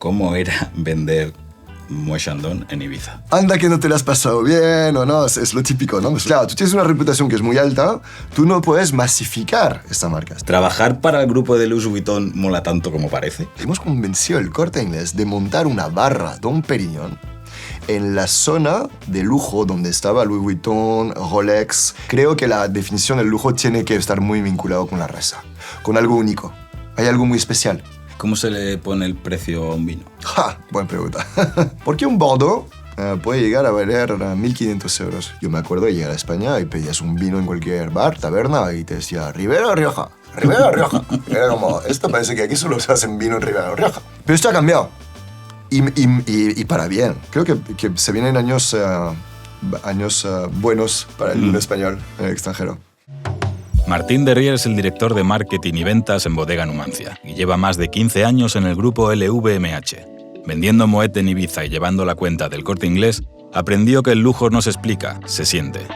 ¿Cómo era vender Moët Chandon en Ibiza? Anda que no te lo has pasado bien o no, es lo típico, ¿no? Pues claro, tú tienes una reputación que es muy alta, tú no puedes masificar esta marca. ¿Trabajar para el grupo de Louis Vuitton mola tanto como parece? Hemos convencido al Corte Inglés de montar una barra Dom Pérignon en la zona de lujo donde estaba Louis Vuitton, Rolex. Creo que la definición del lujo tiene que estar muy vinculado con la raza, con algo único. Hay algo muy especial. ¿Cómo se le pone el precio a un vino? ¡Ja! Buena pregunta. Porque un Bordeaux puede llegar a valer 1.500 euros. Yo me acuerdo de llegar a España y pedías un vino en cualquier bar, taberna, y te decía Ribera o Rioja. Ribera o Rioja. Y era como, esto parece que aquí solo se hacen vino en Ribera o Rioja. Pero esto ha cambiado. Y para bien. Creo que se vienen años buenos para el vino español en el extranjero. Martín Derrier es el director de marketing y ventas en Bodega Numancia y lleva más de 15 años en el grupo LVMH. Vendiendo Moet en Ibiza y llevando la cuenta del Corte Inglés, aprendió que el lujo no se explica, se siente.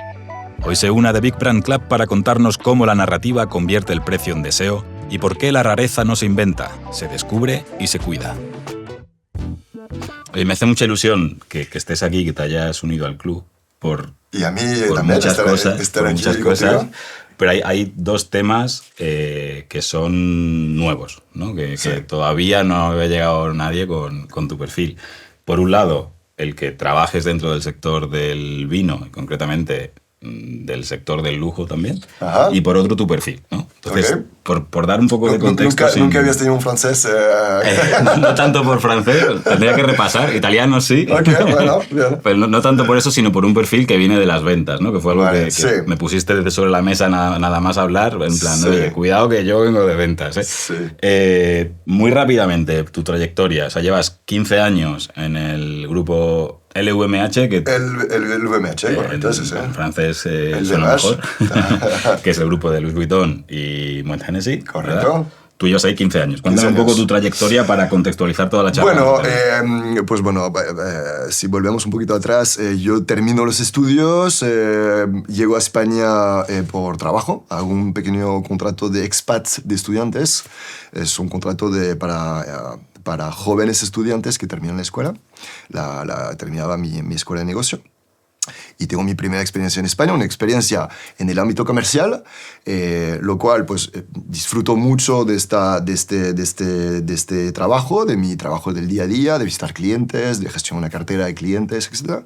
Hoy se une a The Big Brand Club para contarnos cómo la narrativa convierte el precio en deseo y por qué la rareza no se inventa, se descubre y se cuida. Oye, me hace mucha ilusión que estés aquí, que te hayas unido al club Y a mí por también muchas estar cosas. Pero hay dos temas que son nuevos, ¿no? Que todavía no había llegado nadie con tu perfil. Por un lado, el que trabajes dentro del sector del vino, y concretamente del sector del lujo también. Ajá. Y por otro, tu perfil, ¿no? Entonces, Okay. por dar un poco de contexto... Nunca habías tenido un francés... no tanto por francés, tendría que repasar. Italiano sí. Ok, bueno, bien. Pero no tanto por eso, sino por un perfil que viene de las ventas, ¿no? Que fue algo que sí. me pusiste desde sobre la mesa nada más a hablar, en plan, Sí. oye, cuidado que yo vengo de ventas, ¿eh? Sí. Muy rápidamente, tu trayectoria. O sea, llevas 15 años en el grupo LVMH, que El VMH, correcto, ese sí. en francés El suena Delage. mejor, que es el grupo de Louis Vuitton y Moet Hennessy. Correcto. ¿Verdad? Tú llevas ahí 15 años. Cuéntame 15 un poco años. tu trayectoria para contextualizar toda la charla. Bueno, si volvemos un poquito atrás, yo termino los estudios, llego a España por trabajo, hago un pequeño contrato de expat de estudiantes, es un contrato para jóvenes estudiantes que terminan la escuela, terminaba mi escuela de negocio. Y tengo mi primera experiencia en España, una experiencia en el ámbito comercial, lo cual pues disfruto mucho de este trabajo, de mi trabajo del día a día, de visitar clientes, de gestionar una cartera de clientes, etc.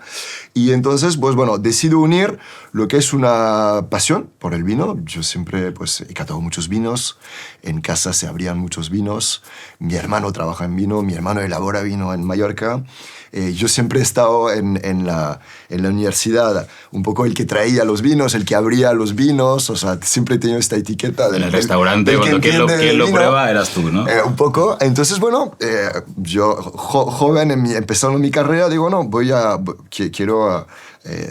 Y entonces, pues bueno, decido unir lo que es una pasión por el vino. Yo siempre pues he catado muchos vinos, en casa se abrían muchos vinos, mi hermano trabaja en vino, mi hermano elabora vino en Mallorca. Yo siempre he estado en la universidad un poco el que traía los vinos, el que abría los vinos, o sea, siempre he tenido esta etiqueta En el restaurante, cuando quien lo prueba eras tú, ¿no? Un poco. Entonces, bueno, yo joven, empezando mi carrera, digo, no, quiero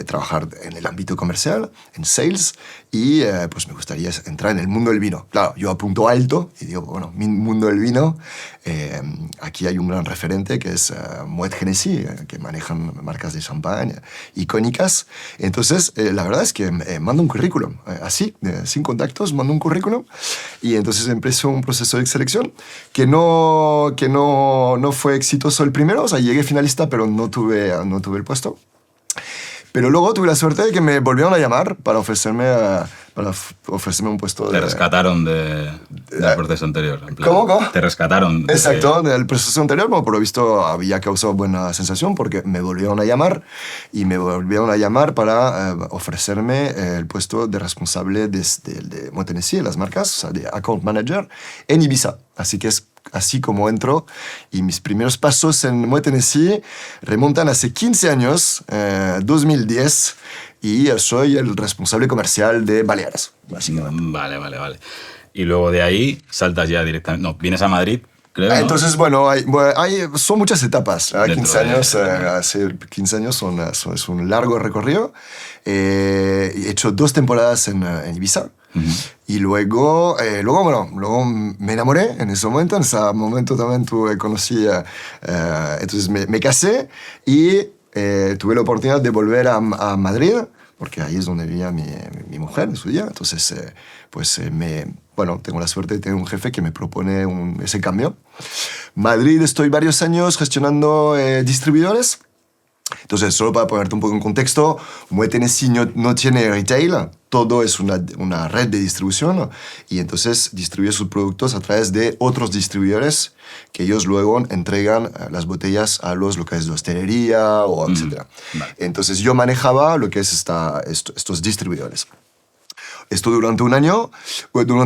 trabajar en el ámbito comercial, en sales, y pues me gustaría entrar en el mundo del vino. Claro, yo apunto alto y digo, bueno, mi mundo del vino, aquí hay un gran referente que es Moet Hennessy, que manejan marcas de champagne icónicas. Entonces, la verdad es que mando un currículum, así, sin contactos, mando un currículum, y entonces empezó un proceso de selección que no fue exitoso el primero, o sea, llegué finalista, pero no tuve el puesto. Pero luego tuve la suerte de que me volvieron a llamar para ofrecerme un puesto. Te rescataron del proceso anterior. En plan, ¿Cómo? Te rescataron. Exacto, del proceso anterior, pero por lo visto había causado buena sensación porque me volvieron a llamar para ofrecerme el puesto de responsable de Moet Hennessy, las marcas, o sea, de account manager en Ibiza. Así que es así como entro, y mis primeros pasos en Moet Hennessy remontan hace 15 años, 2010, y soy el responsable comercial de Baleares, básicamente. Vale. Y luego de ahí saltas ya directamente... No, vienes a Madrid, creo, ¿no? Entonces, bueno, son muchas etapas. 15 años, hace 15 años es un largo recorrido. He hecho 2 temporadas en Ibiza. Uh-huh. Y luego me enamoré en ese momento. En ese momento también entonces me casé y tuve la oportunidad de volver a Madrid porque ahí es donde vivía mi mujer en su día. Entonces, bueno, tengo la suerte de tener un jefe que me propone ese cambio. Madrid, estoy varios años gestionando distribuidores. Entonces, solo para ponerte un poco en contexto, Moët Hennessy no tiene retail, todo es una red de distribución, y entonces distribuye sus productos a través de otros distribuidores que ellos luego entregan las botellas a los locales de hostelería, etc. Vale. Entonces, yo manejaba lo que es estos distribuidores. Esto durante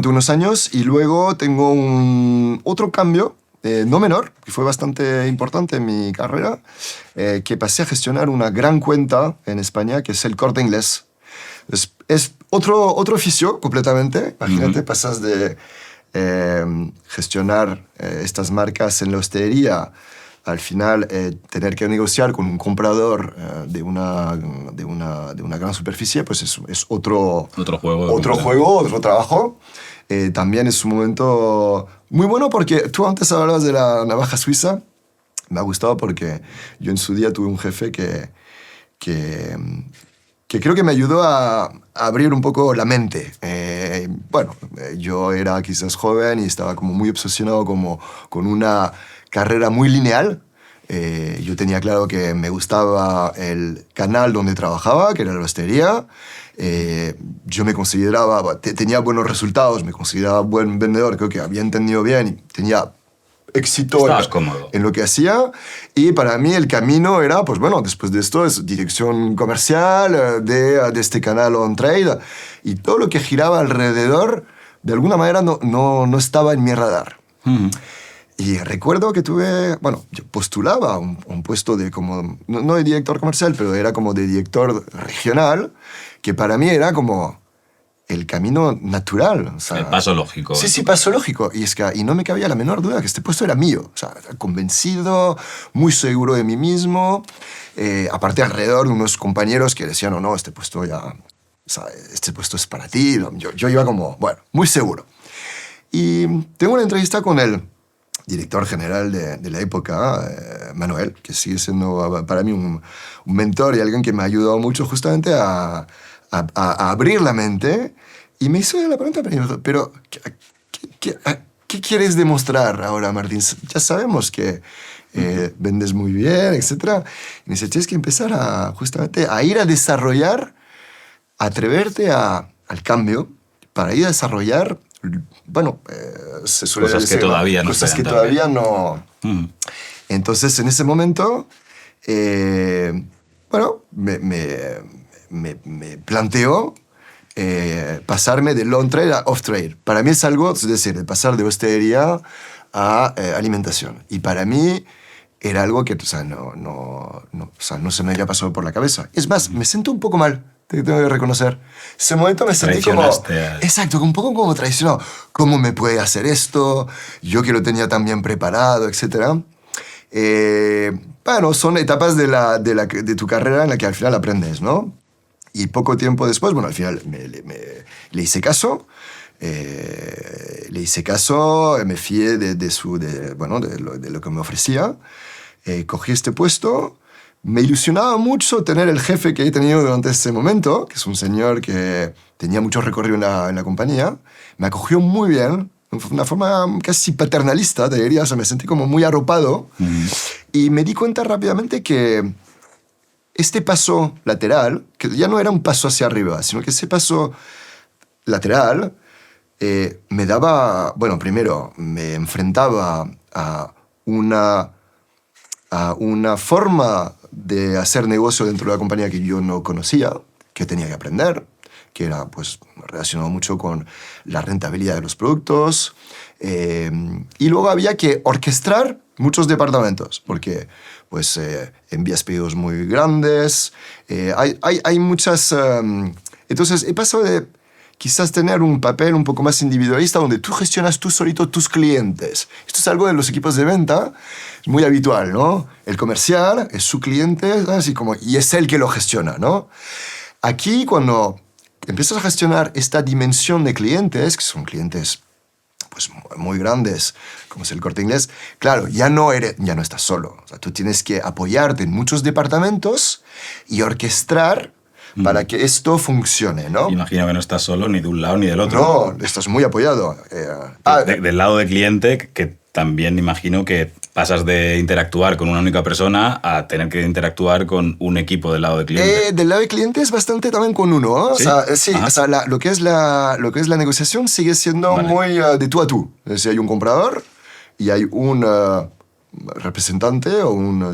unos años, y luego tengo otro cambio, no menor, que fue bastante importante en mi carrera, que pasé a gestionar una gran cuenta en España, que es el Corte Inglés. Es otro oficio completamente. Imagínate, pasas de gestionar estas marcas en la hostelería, al final tener que negociar con un comprador de una gran superficie, pues es otro juego, otro trabajo. También es un momento muy bueno, porque tú antes hablabas de la navaja suiza. Me ha gustado porque yo en su día tuve un jefe que creo que me ayudó a abrir un poco la mente. Yo era quizás joven y estaba como muy obsesionado con una carrera muy lineal. Yo tenía claro que me gustaba el canal donde trabajaba, que era la hostelería. Yo me consideraba, tenía buenos resultados, me consideraba buen vendedor, creo que había entendido bien y tenía éxito en lo que hacía. Y para mí el camino era, pues bueno, después de esto es dirección comercial de este canal on-trade, y todo lo que giraba alrededor, de alguna manera no estaba en mi radar. Y recuerdo que yo postulaba un puesto de no de director comercial, pero era como de director regional, que para mí era como el camino natural. O sea, el paso lógico. Sí, paso lógico. Y no me cabía la menor duda que este puesto era mío. O sea, convencido, muy seguro de mí mismo. Aparte, alrededor de unos compañeros que decían, no, este puesto este puesto es para ti. Yo iba como, muy seguro. Y tengo una entrevista con el director general de la época, Manuel, que sigue siendo para mí un mentor y alguien que me ha ayudado mucho justamente a abrir la mente, y me hizo la pregunta, pero ¿qué quieres demostrar ahora, Martín? Ya sabemos que vendes muy bien, etc. Y me dice, tienes que empezar justamente a ir a desarrollar, atreverte al cambio, para ir a desarrollar, se suele cosas decir, que todavía no cosas que todavía no. Entonces, en ese momento, me planteó pasarme de on-trade a off-trade. Para mí es algo, es decir, de pasar de hostelería a alimentación. Y para mí era algo que no se me había pasado por la cabeza. Es más, me siento un poco mal, te tengo que reconocer. Ese momento me sentí como... Exacto, un poco como traicionado. ¿Cómo me puede hacer esto? Yo que lo tenía tan bien preparado, etc. Son etapas de tu carrera en la que al final aprendes, ¿no? Y poco tiempo después, al final le hice caso. Me fié de lo que me ofrecía. Cogí este puesto. Me ilusionaba mucho tener el jefe que he tenido durante ese momento, que es un señor que tenía mucho recorrido en la compañía. Me acogió muy bien, de una forma casi paternalista, te diría. O sea, me sentí como muy arropado. Y me di cuenta rápidamente que este paso lateral, que ya no era un paso hacia arriba, sino que ese paso lateral me daba... primero, me enfrentaba a una forma de hacer negocio dentro de la compañía que yo no conocía, que tenía que aprender, que era relacionado mucho con la rentabilidad de los productos. Y luego había que orquestar muchos departamentos, porque envías pedidos muy grandes, hay muchas... entonces he pasado de quizás tener un papel un poco más individualista, donde tú gestionas tú solito tus clientes. Esto es algo de los equipos de venta, es muy habitual, ¿no? El comercial es su cliente, así y es él que lo gestiona, ¿no? Aquí, cuando empiezas a gestionar esta dimensión de clientes, que son clientes muy grandes, como es el Corte Inglés, claro, ya no estás solo. O sea, tú tienes que apoyarte en muchos departamentos y orquestar para que esto funcione, ¿no? Imagino que no estás solo ni de un lado ni del otro. No, estás muy apoyado. Del lado del cliente, que también imagino que pasas de interactuar con una única persona a tener que interactuar con un equipo del lado del cliente. Del lado del cliente es bastante también con uno, ¿eh? ¿Sí? Sí, o sea, lo que es la negociación sigue siendo muy de tú a tú. Es decir, hay un comprador y hay un representante o un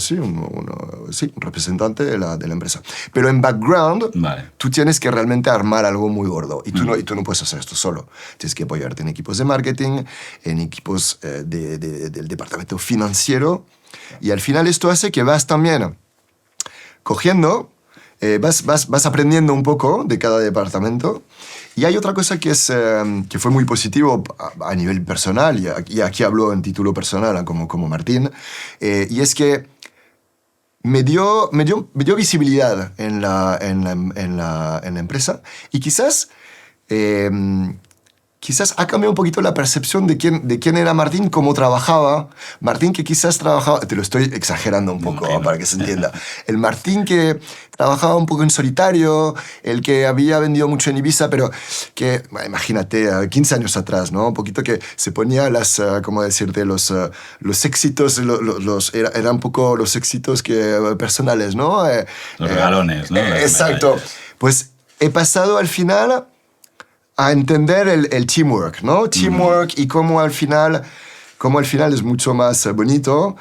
representante de la empresa. Pero en background, tú tienes que realmente armar algo muy gordo y tú no puedes hacer esto solo. Tienes que apoyarte en equipos de marketing, en equipos del departamento financiero, y al final esto hace que vas también cogiendo, vas aprendiendo un poco de cada departamento. Y hay otra cosa que fue muy positivo a nivel personal, y aquí hablo en título personal como Martín, y es que me dio visibilidad en la empresa, y quizás ha cambiado un poquito la percepción de quién era Martín, cómo trabajaba. Martín que quizás trabajaba, te lo estoy exagerando un poco para que se entienda, el Martín que trabajaba un poco en solitario, el que había vendido mucho en Ibiza, pero que, imagínate, 15 años atrás, ¿no? Un poquito que se ponía ¿cómo decirte? Los éxitos, eran un poco los éxitos personales, ¿no? Los regalones, ¿no? Exacto. Pues he pasado al final a entender el teamwork, ¿no? Teamwork y cómo al final es mucho más bonito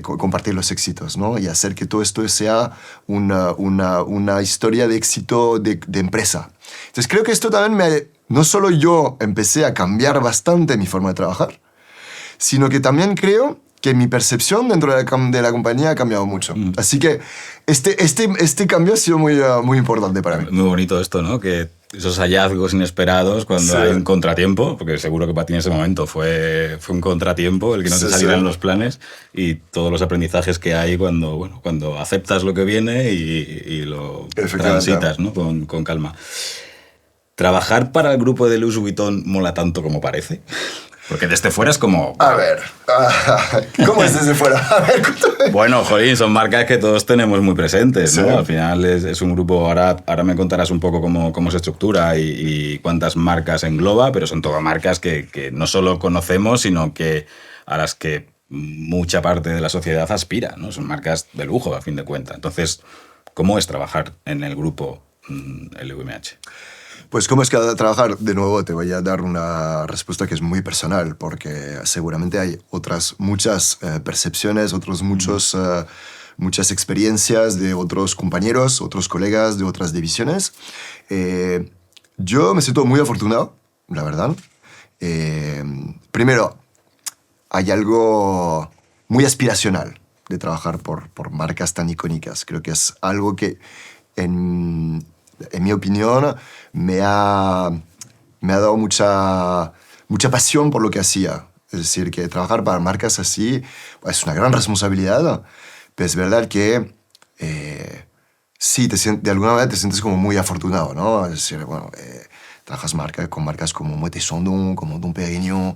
compartir los éxitos, ¿no? Y hacer que todo esto sea una historia de éxito de empresa. Entonces creo que esto también no solo yo empecé a cambiar bastante mi forma de trabajar, sino que también creo que mi percepción dentro de la compañía ha cambiado mucho. Así que este cambio ha sido muy importante para mí. Muy bonito esto, ¿no? Que esos hallazgos inesperados cuando hay un contratiempo, porque seguro que para ti en ese momento fue un contratiempo el que no te salieran los planes, y todos los aprendizajes que hay cuando aceptas lo que viene y lo transitas, ¿no? con calma. ¿Trabajar para el grupo de Louis Vuitton mola tanto como parece? Porque desde fuera es como... A ver, ¿cómo es desde fuera? A ver, cuéntame. Bueno, jolín, son marcas que todos tenemos muy presentes, ¿no? Al final es un grupo, ahora me contarás un poco cómo se estructura y cuántas marcas engloba, pero son todas marcas que no solo conocemos, sino que a las que mucha parte de la sociedad aspira, ¿no? Son marcas de lujo, a fin de cuentas. Entonces, ¿cómo es trabajar en el grupo LVMH? Pues cómo es que trabajar, de nuevo te voy a dar una respuesta que es muy personal, porque seguramente hay otras muchas percepciones, muchas experiencias de otros compañeros, otros colegas de otras divisiones. Yo me siento muy afortunado, la verdad. Primero, hay algo muy aspiracional de trabajar por marcas tan icónicas. Creo que es algo que en mi opinión, me ha dado mucha pasión por lo que hacía. Es decir, que trabajar para marcas así es una gran responsabilidad, pero es verdad que sí, de alguna manera te sientes como muy afortunado, ¿no? Es decir, bueno, trabajas con marcas como Moët & Chandon, como Dom Pérignon,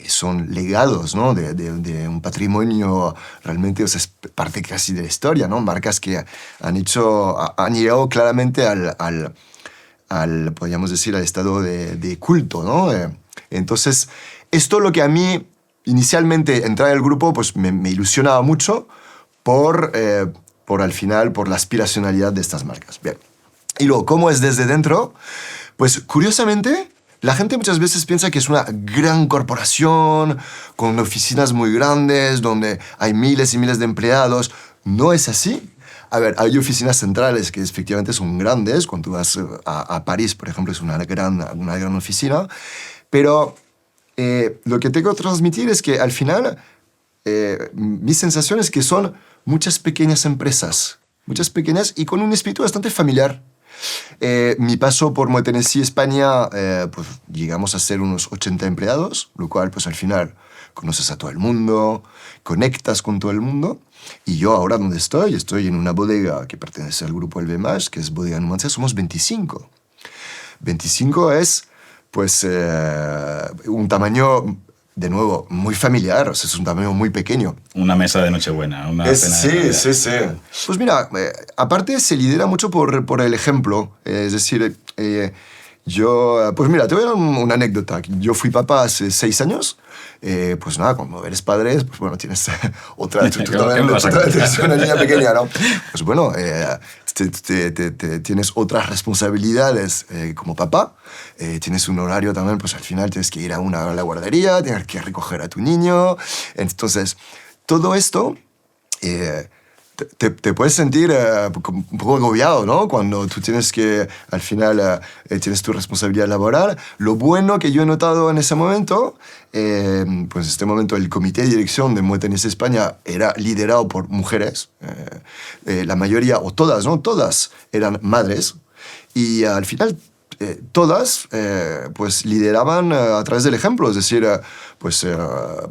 son legados, ¿no? de un patrimonio realmente, o sea, es parte casi de la historia, ¿no? Marcas que han llegado claramente podríamos decir, al estado de culto, ¿no? Entonces, esto lo que a mí, inicialmente, entrar al grupo, pues me ilusionaba mucho al final, por la aspiracionalidad de estas marcas. Bien. Y luego, ¿cómo es desde dentro? Pues, curiosamente, la gente muchas veces piensa que es una gran corporación, con oficinas muy grandes, donde hay miles y miles de empleados. No es así. A ver, hay oficinas centrales que efectivamente son grandes. Cuando tú vas a París, por ejemplo, es una gran oficina. Pero lo que tengo que transmitir es que al final mi sensación es que son muchas pequeñas empresas. Muchas pequeñas y con un espíritu bastante familiar. Mi paso por Moët Hennessy España, pues llegamos a ser unos 80 empleados, lo cual pues al final conoces a todo el mundo, conectas con todo el mundo. Y yo ahora donde estoy en una bodega que pertenece al grupo LVMH, que es Bodega Numancia, somos 25. 25 es pues un tamaño de nuevo, muy familiar, o sea, es un tamaño muy pequeño. Una mesa de Nochebuena, una cena de Navidad. Sí, sí. Pues mira, aparte se lidera mucho por el ejemplo. Es decir, yo, pues mira, te voy a dar una anécdota. Yo fui papá hace 6 años. Pues nada, cuando eres padre, pues bueno, tienes otra... Tú también tienes una niña pequeña, ¿no? Pues bueno, tienes otras responsabilidades como papá. Tienes un horario también, pues al final tienes que ir a la guardería, tienes que recoger a tu niño. Entonces, todo esto... te puedes sentir un poco agobiado, ¿no? Cuando tú tienes que, al final, tienes tu responsabilidad laboral. Lo bueno que yo he notado en ese momento, pues en este momento el comité de dirección de Moet Tennis España era liderado por mujeres. La mayoría, o todas, ¿no? Todas eran madres. Y al final... todas pues lideraban a través del ejemplo, es decir, pues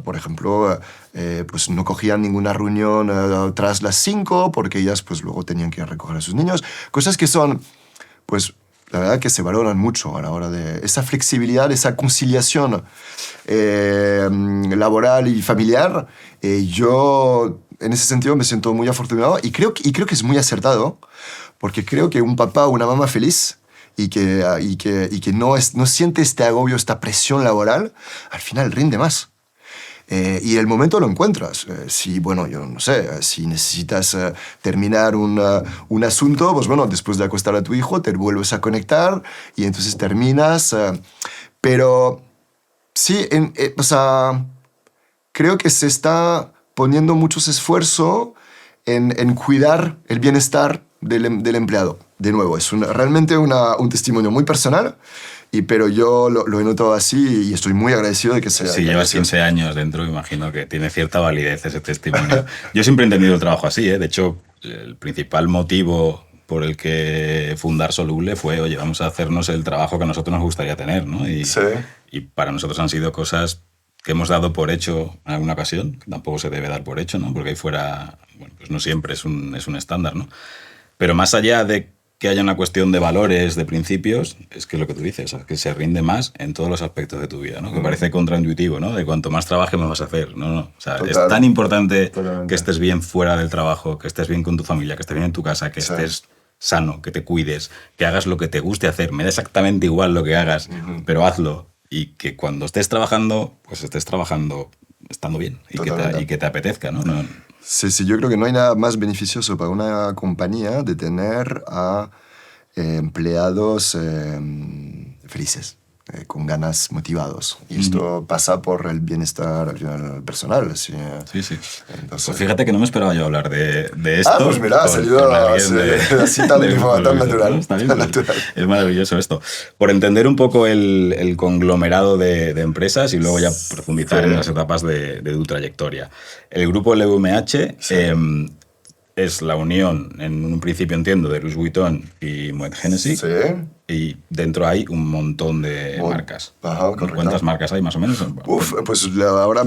por ejemplo, pues no cogían ninguna reunión tras las 5 porque ellas pues luego tenían que ir a recoger a sus niños, cosas que son pues la verdad que se valoran mucho a la hora de esa flexibilidad, esa conciliación laboral y familiar. Yo en ese sentido me siento muy afortunado y creo que es muy acertado, porque creo que un papá o una mamá feliz y que no siente este agobio, esta presión laboral, al final rinde más. Y el momento lo encuentras. Si, bueno, yo no sé, si necesitas terminar un asunto, pues bueno, después de acostar a tu hijo, te vuelves a conectar y entonces terminas. Pero sí, o sea, creo que se está poniendo mucho esfuerzo en cuidar el bienestar del empleado. De nuevo, es realmente un testimonio muy personal, pero yo lo he notado así y estoy muy agradecido de que sea. Si llevas 15 años dentro, imagino que tiene cierta validez ese testimonio. Yo siempre he entendido el trabajo así, ¿eh? De hecho, el principal motivo por el que fundar Soluble fue, oye, vamos a hacernos el trabajo que a nosotros nos gustaría tener, ¿no? Sí. Y para nosotros han sido cosas que hemos dado por hecho en alguna ocasión, que tampoco se debe dar por hecho, ¿no? Porque ahí fuera, bueno, pues no siempre es un estándar, ¿no? Pero más allá de que haya una cuestión de valores, de principios, es que lo que tú dices, que se rinde más en todos los aspectos de tu vida, ¿no? Que parece contraintuitivo, ¿no? De cuanto más trabajes, más vas a hacer. No. O sea, es tan importante que estés bien fuera del trabajo, que estés bien con tu familia, que estés bien en tu casa, que estés sano, que te cuides, que hagas lo que te guste hacer. Me da exactamente igual lo que hagas, pero hazlo. Y que cuando estés trabajando, pues estés trabajando estando bien y que te apetezca, ¿no? Sí, yo creo que no hay nada más beneficioso para una compañía de tener a empleados felices, con ganas, motivados. Y esto pasa por el bienestar personal. Sí. Entonces, pues fíjate que no me esperaba yo hablar de esto. Pues mira, ha salido así tan natural. ¿No? Está bien, tan natural. Es maravilloso esto. Por entender un poco el conglomerado de empresas y luego ya profundizar en las etapas de tu trayectoria. El grupo LVMH es la unión, en un principio entiendo, de Louis Vuitton y Moet Hennessy. Sí. Y dentro hay un montón de marcas. Ajá, correcto. ¿Cuántas marcas hay más o menos? Pues ahora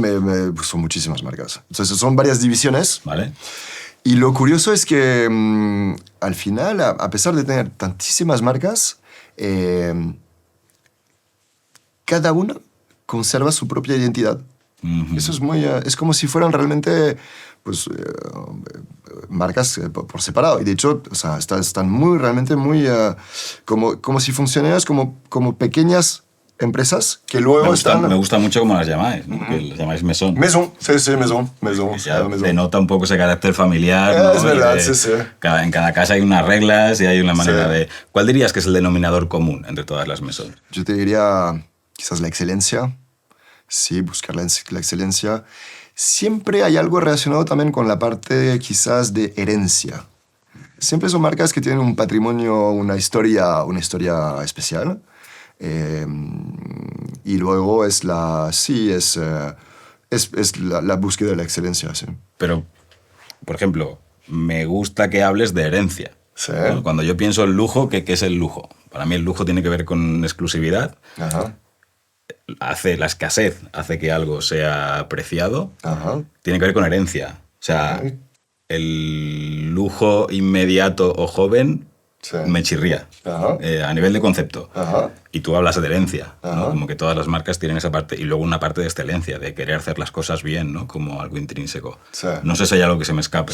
son muchísimas marcas. Entonces son varias divisiones. Vale. Y lo curioso es que al final, a pesar de tener tantísimas marcas, cada una conserva su propia identidad. Uh-huh. Eso es como si fueran realmente pues, marcas por separado. Y de hecho, o sea, están realmente muy como si funcionaran como pequeñas empresas que luego me gusta mucho cómo las llamáis, ¿no? Que las llamáis Maison. Maison, sí, Maison. Ya denota un poco ese carácter familiar, ¿no? Es verdad, sí. En cada casa hay unas reglas y hay una manera de... ¿Cuál dirías que es el denominador común entre todas las Maison? Yo te diría quizás la excelencia. Sí, buscar la excelencia. Siempre hay algo relacionado también con la parte quizás de herencia. Siempre son marcas que tienen un patrimonio, una historia especial. Y luego es la búsqueda de la excelencia, sí. Pero, por ejemplo, me gusta que hables de herencia. Sí. ¿No? Cuando yo pienso en lujo, ¿qué es el lujo? Para mí el lujo tiene que ver con exclusividad. Ajá. La escasez hace que algo sea apreciado. Ajá. Tiene que ver con herencia. O sea, el lujo inmediato o joven Sí. me chirría. Ajá. A nivel de concepto. Ajá. Y tú hablas de herencia, ¿no? Ajá. Como que todas las marcas tienen esa parte. Y luego una parte de excelencia, de querer hacer las cosas bien, ¿no? Como algo intrínseco. Sí. No sé si hay algo que se me escape.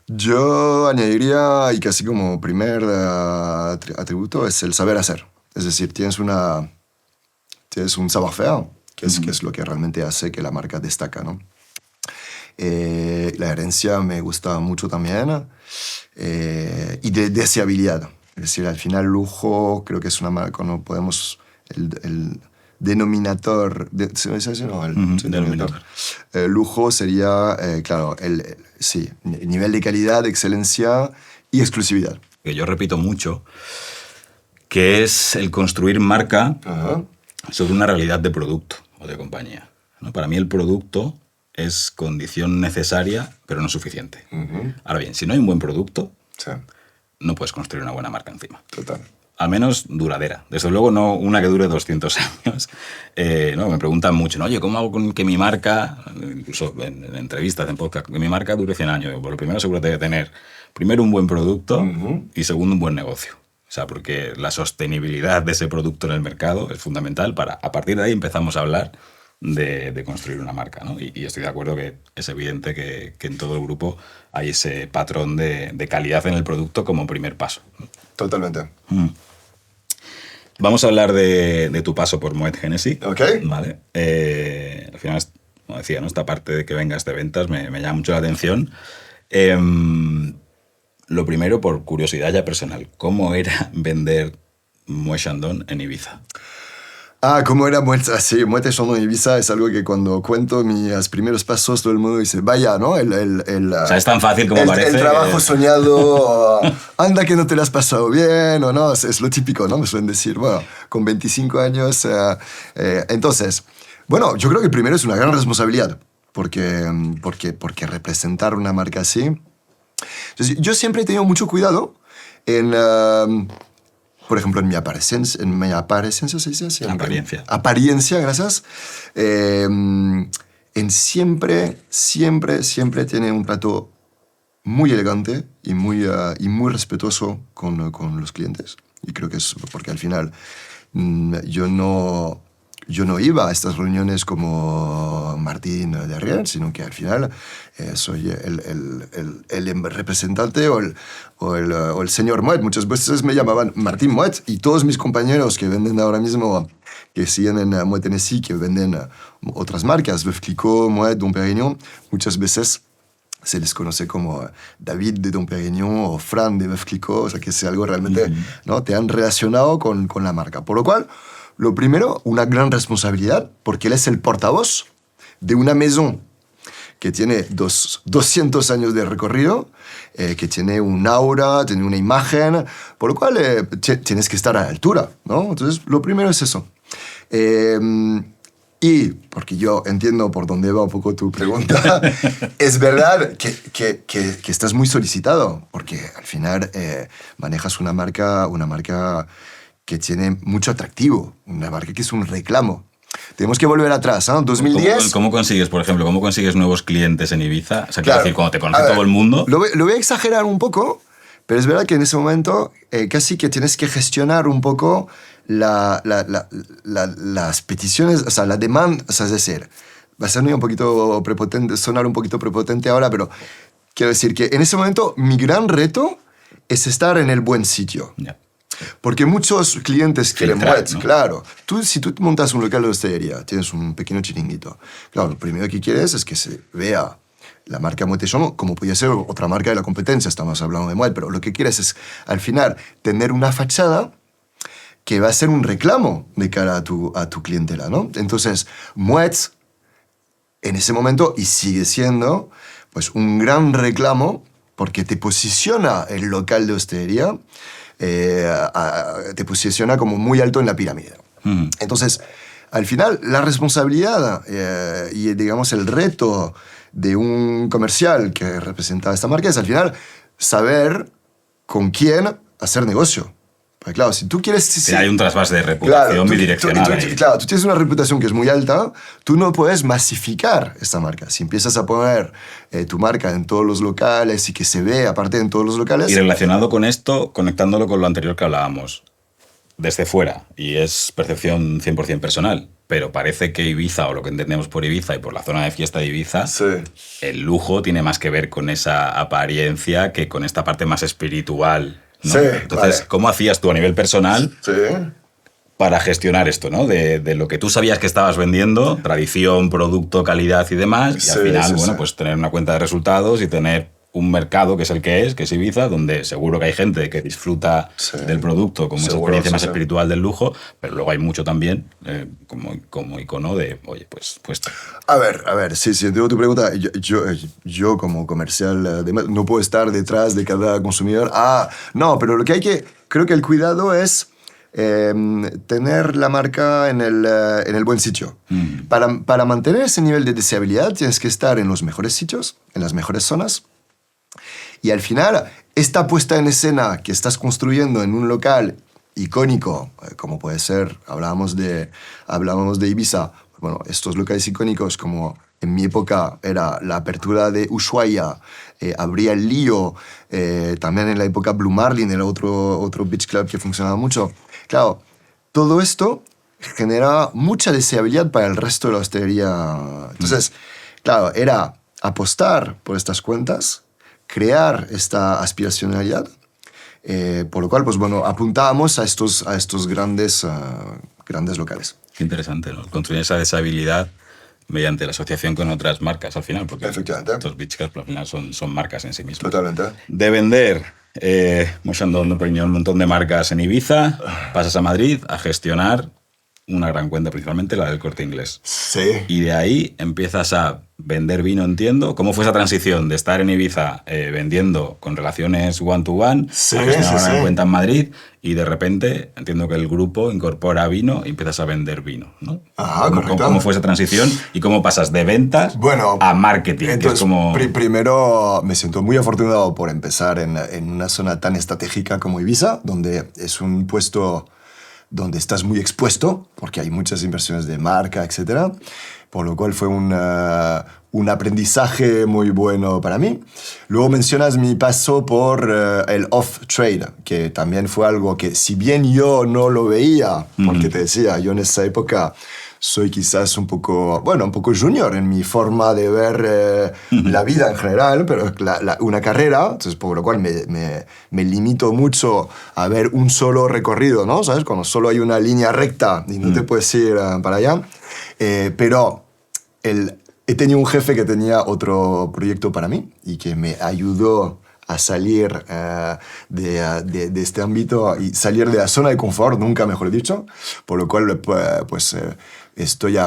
Yo añadiría, y casi como primer atributo, es el saber hacer. Es decir, tienes un savoir-faire, que es lo que realmente hace que la marca destaca, ¿no? La herencia me gusta mucho también. Y de deseabilidad. Es decir, al final lujo creo que es una marca, no podemos... El denominador... ¿Se dice así? No, el Denominador. Lujo sería, claro, sí, el nivel de calidad, excelencia y exclusividad. Que yo repito mucho, que es el construir marca Ajá. sobre una realidad de producto o de compañía, ¿no? Para mí el producto es condición necesaria, pero no suficiente. Ahora bien, si no hay un buen producto, Sí, no puedes construir una buena marca encima. total. Al menos duradera. Desde luego no una que dure 200 años. No, me preguntan mucho, ¿no? Oye, ¿cómo hago con que mi marca, incluso en entrevistas, en podcast, que mi marca dure 100 años? Bueno, lo primero asegúrate de tener, primero, un buen producto y segundo, un buen negocio. O sea, porque la sostenibilidad de ese producto en el mercado es fundamental para, a partir de ahí empezamos a hablar de construir una marca, ¿no? Y estoy de acuerdo que es evidente que en todo el grupo hay ese patrón de calidad en el producto como primer paso. Totalmente. Vamos a hablar de tu paso por Moet Hennessy. Ok. Vale. Al final, como decía, ¿no? Esta parte de que vengas de ventas me llama mucho la atención. Lo primero, por curiosidad ya personal, ¿cómo era vender Moet Chandon en Ibiza? ¿Cómo era Moet? Sí, Moet Chandon en Ibiza es algo que cuando cuento mis primeros pasos todo el mundo dice, vaya, ¿no? O sea, es tan fácil como parece. El trabajo soñado, anda que no te lo has pasado bien, o no, es lo típico, ¿no? Me suelen decir, bueno, con 25 años. Entonces, bueno, yo creo que primero es una gran responsabilidad, porque representar una marca así... Yo siempre he tenido mucho cuidado en... por ejemplo, en mi apariencia, ¿se dice así? Apariencia, gracias. En siempre tiene un trato muy elegante y muy respetuoso con los clientes. Y creo que es porque al final yo no iba a estas reuniones como Martín de Riel, sino que al final soy el representante o el señor Moet. Muchas veces me llamaban Martín Moet y todos mis compañeros que venden ahora mismo, que siguen en Moet Hennessy, que venden otras marcas, Veuve Clicquot, Moet, Dom Pérignon, muchas veces se les conoce como David de Dom Pérignon o Fran de Veuve Clicquot, o sea que es algo realmente, ¿no? Te han relacionado con la marca. Por lo cual, lo primero, una gran responsabilidad, porque él es el portavoz de una maison que tiene 200 años de recorrido, que tiene un aura, tiene una imagen, por lo cual tienes que estar a la altura, ¿no? Entonces, lo primero es eso. Y, porque yo entiendo por dónde va un poco tu pregunta, es verdad que estás muy solicitado, porque al final manejas una marca que tiene mucho atractivo, una marca que es un reclamo. Tenemos que volver atrás, ¿no? 2010... ¿Cómo consigues, por ejemplo, nuevos clientes en Ibiza? O sea, claro, quiero decir, cuando te conoce todo el mundo... Lo voy a exagerar un poco, pero es verdad que en ese momento casi que tienes que gestionar un poco las peticiones, o sea, la demanda, o sea, es decir, va a ser un poquito prepotente, sonar un poquito prepotente ahora, pero quiero decir que en ese momento mi gran reto es estar en el buen sitio. Yeah. Porque muchos clientes quieren Moet, ¿no? Claro. Si tú montas un local de hostelería, tienes un pequeño chiringuito, claro, lo primero que quieres es que se vea la marca Moet Chandon, como podría ser otra marca de la competencia, estamos hablando de Moet, pero lo que quieres es, al final, tener una fachada que va a ser un reclamo de cara a tu clientela, ¿no? Entonces, Moet, en ese momento, y sigue siendo, pues un gran reclamo, porque te posiciona el local de hostelería, te posiciona como muy alto en la pirámide. Entonces, al final, la responsabilidad y, digamos, el reto de un comercial que representa esta marca es, al final, saber con quién hacer negocio. Porque claro, si tú quieres... Sí, hay un trasvase de reputación bidireccional ahí. Claro, tú tienes una reputación que es muy alta, tú no puedes masificar esta marca. Si empiezas a poner tu marca en todos los locales y que se ve aparte en todos los locales... Y relacionado con esto, conectándolo con lo anterior que hablábamos, desde fuera, y es percepción 100% personal, pero parece que Ibiza, o lo que entendemos por Ibiza y por la zona de fiesta de Ibiza, Sí. el lujo tiene más que ver con esa apariencia que con esta parte más espiritual, ¿no? Sí, Entonces, vale. ¿cómo hacías tú a nivel personal Sí. para gestionar esto, ¿no? De lo que tú sabías que estabas vendiendo, tradición, producto, calidad y demás, y Sí, al final, sí, bueno, sí. pues tener una cuenta de resultados y tener un mercado que es el que es Ibiza, donde seguro que hay gente que disfruta Sí. del producto como esa Seguro, experiencia sí, más sí. espiritual del lujo, pero luego hay mucho también como icono de, oye, pues A ver, sí, entiendo tu pregunta. Yo como comercial no puedo estar detrás de cada consumidor. No, pero lo que hay que... Creo que el cuidado es tener la marca en el buen sitio. Para mantener ese nivel de deseabilidad tienes que estar en los mejores sitios, en las mejores zonas. Y al final, esta puesta en escena que estás construyendo en un local icónico, como puede ser, hablábamos de Ibiza, bueno, estos locales icónicos como en mi época era la apertura de Ushuaia, abría el Lío, también en la época Blue Marlin era otro beach club que funcionaba mucho. Claro, todo esto genera mucha deseabilidad para el resto de la hostelería. Entonces, claro, era apostar por estas cuentas, crear esta aspiracionalidad, por lo cual, pues bueno, apuntábamos a estos grandes locales. qué interesante, ¿no? Construir esa deshabilidad mediante la asociación con otras marcas al final, porque Efectivamente. estos beach clubs al final son marcas en sí mismas. Totalmente. De vender, hemos andado un montón de marcas en Ibiza, pasas a Madrid a gestionar una gran cuenta, principalmente la del Corte Inglés. Sí. Y de ahí empiezas a vender vino, entiendo. ¿Cómo fue esa transición de estar en Ibiza vendiendo con relaciones one-to-one Sí, a gestionar sí, una sí. cuenta en Madrid y de repente entiendo que el grupo incorpora vino y empiezas a vender vino, ¿no? Correcto. ¿Cómo fue esa transición y cómo pasas de ventas Bueno, a marketing? entonces, que es como... primero me siento muy afortunado por empezar en una zona tan estratégica como Ibiza, donde es un puesto donde estás muy expuesto, porque hay muchas inversiones de marca, etc. Por lo cual fue un aprendizaje muy bueno para mí. Luego mencionas mi paso por el off-trade, que también fue algo que, si bien yo no lo veía, porque te decía, yo en esa época soy quizás un poco junior en mi forma de ver la vida en general, pero una carrera, entonces por lo cual me limito mucho a ver un solo recorrido, ¿no? ¿Sabes? Cuando solo hay una línea recta y no te puedes ir para allá. Pero he tenido un jefe que tenía otro proyecto para mí y que me ayudó a salir de este ámbito y salir de la zona de confort, nunca mejor dicho, por lo cual pues estoy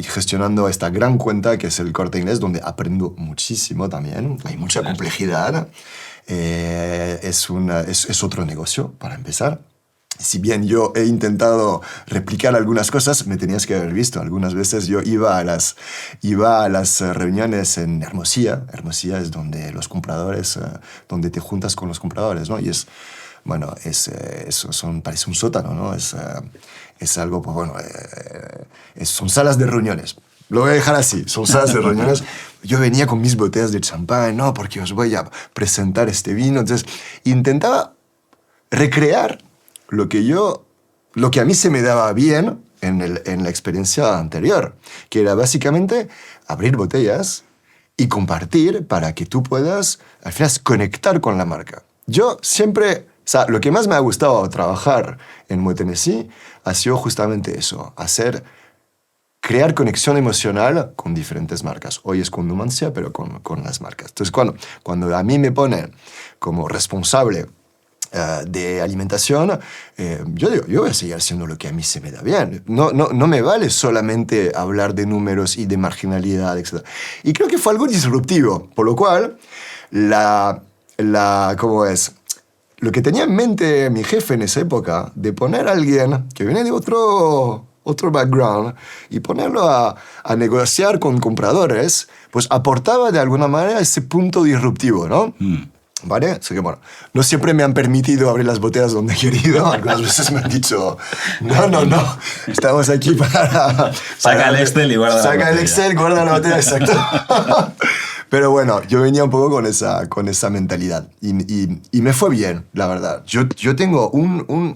gestionando esta gran cuenta que es el Corte Inglés, donde aprendo muchísimo también, hay mucha complejidad, es otro negocio para empezar. Si bien yo he intentado replicar algunas cosas, me tenías que haber visto. Algunas veces yo iba a las reuniones en Hermosilla. Hermosilla es donde los compradores, donde te juntas con los compradores, ¿no? Y parece un sótano, ¿no? Es algo, pues bueno, son salas de reuniones. Lo voy a dejar así, son salas de reuniones. Yo venía con mis botellas de champán, no, porque os voy a presentar este vino. Entonces, intentaba recrear lo que a mí se me daba bien en la experiencia anterior, que era básicamente abrir botellas y compartir para que tú puedas, al final, conectar con la marca. Yo siempre, o sea, lo que más me ha gustado trabajar en Moët Hennessy ha sido justamente eso, crear conexión emocional con diferentes marcas. Hoy es con Numancia, pero con las marcas. Entonces, cuando a mí me ponen como responsable de alimentación, yo digo, yo voy a seguir haciendo lo que a mí se me da bien. No me vale solamente hablar de números y de marginalidad, etc. Y creo que fue algo disruptivo, por lo cual, ¿cómo es? Lo que tenía en mente mi jefe en esa época, de poner a alguien que viene de otro background y ponerlo a negociar con compradores, pues aportaba de alguna manera ese punto disruptivo, ¿no? ¿Vale? Así que bueno, no siempre me han permitido abrir las botellas donde he querido. Algunas veces me han dicho, no, estamos aquí para... Saca el Excel y guarda la botella. Saca el Excel, guarda la botella, exacto. Pero bueno, yo venía un poco con esa mentalidad y me fue bien, la verdad. Yo tengo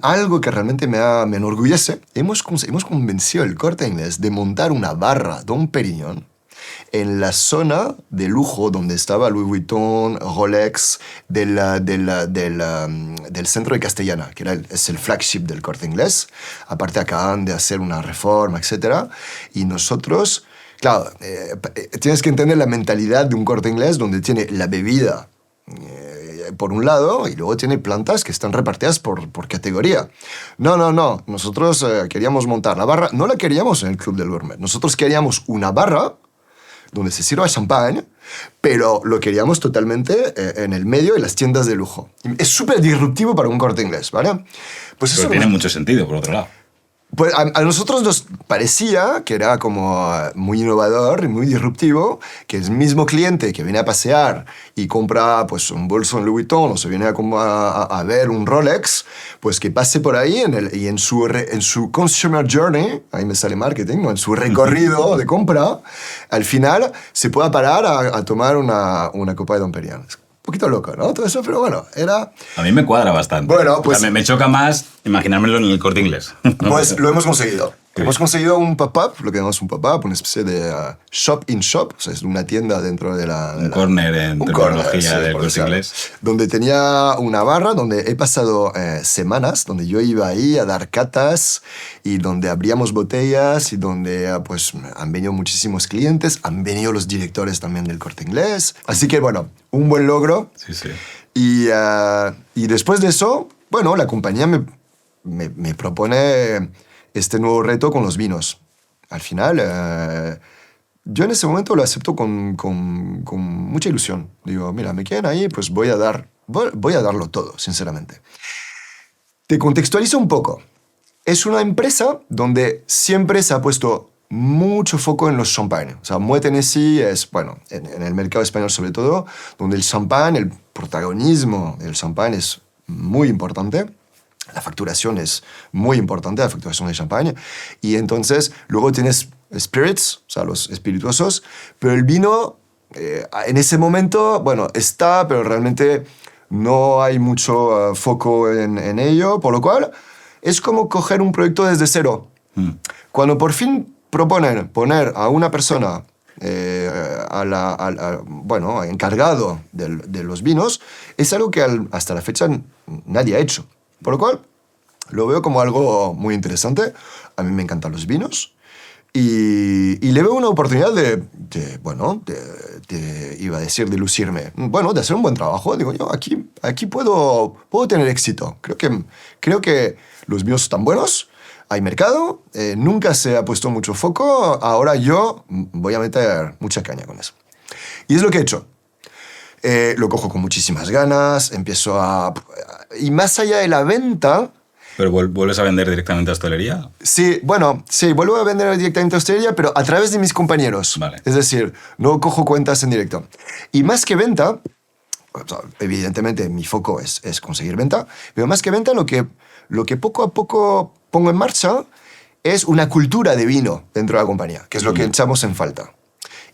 algo que realmente me enorgullece. Hemos convencido el Corte Inglés de montar una barra Dom Pérignon en la zona de lujo donde estaba Louis Vuitton, Rolex, del centro de Castellana, que es el flagship del Corte Inglés. Aparte acaban de hacer una reforma, etc. Y nosotros, claro, tienes que entender la mentalidad de un Corte Inglés donde tiene la bebida por un lado y luego tiene plantas que están repartidas por categoría. No. Nosotros queríamos montar la barra. No la queríamos en el Club del Gourmet. Nosotros queríamos una barra donde se sirva champán, pero lo queríamos totalmente en el medio de las tiendas de lujo. Es súper disruptivo para un Corte Inglés, ¿vale? Pues pero eso tiene mucho sentido, por otro lado. Pues a nosotros nos parecía que era como muy innovador y muy disruptivo, que el mismo cliente que viene a pasear y compra pues, un bolso en Louis Vuitton o se viene a ver un Rolex, pues que pase por ahí y en su consumer journey, ahí me sale marketing, ¿no? En su recorrido de compra, al final se pueda parar a tomar una copa de Dom Pérignon. Un poquito loco, ¿no? Todo eso, pero bueno, era... A mí me cuadra bastante. Bueno, pues... O sea, me choca más imaginármelo en el Corte Inglés. Pues lo hemos conseguido. Hemos conseguido un pop-up, lo que llamamos un pop-up, una especie de shop-in-shop, o sea, es una tienda dentro de la... Un corner en terminología del Corte Inglés. Donde tenía una barra, donde he pasado semanas, donde yo iba ahí a dar catas y donde abríamos botellas y donde pues han venido muchísimos clientes, han venido los directores también del Corte Inglés. Así que, bueno, un buen logro. Sí, sí. Y después de eso, bueno, la compañía me propone este nuevo reto con los vinos. Al final, yo en ese momento lo acepto con mucha ilusión. Digo, mira, me quieren ahí, pues voy a darlo todo, sinceramente. Te contextualizo un poco. Es una empresa donde siempre se ha puesto mucho foco en los champán. O sea, Moet Hennessy es, bueno, en el mercado español sobre todo, donde el champán, el protagonismo del champán es muy importante. La facturación es muy importante, la facturación de champaña. Y entonces luego tienes spirits, o sea, los espirituosos, pero el vino en ese momento, bueno, está, pero realmente no hay mucho foco en ello, por lo cual es como coger un proyecto desde cero. Cuando por fin proponen poner a una persona bueno, encargado de los vinos, es algo que hasta la fecha nadie ha hecho. Por lo cual, lo veo como algo muy interesante. A mí me encantan los vinos y le veo una oportunidad iba a decir, de lucirme. Bueno, de hacer un buen trabajo. Digo yo, aquí puedo tener éxito. Creo que los vinos están buenos, hay mercado, nunca se ha puesto mucho foco. Ahora yo voy a meter mucha caña con eso. Y es lo que he hecho. Lo cojo con muchísimas ganas, y más allá de la venta... ¿Pero vuelves a vender directamente a hostelería? Sí, vuelvo a vender directamente a hostelería, pero a través de mis compañeros. Vale. Es decir, no cojo cuentas en directo. Y más que venta, evidentemente mi foco es conseguir venta, pero más que venta lo que poco a poco pongo en marcha es una cultura de vino dentro de la compañía, que es lo que echamos en falta.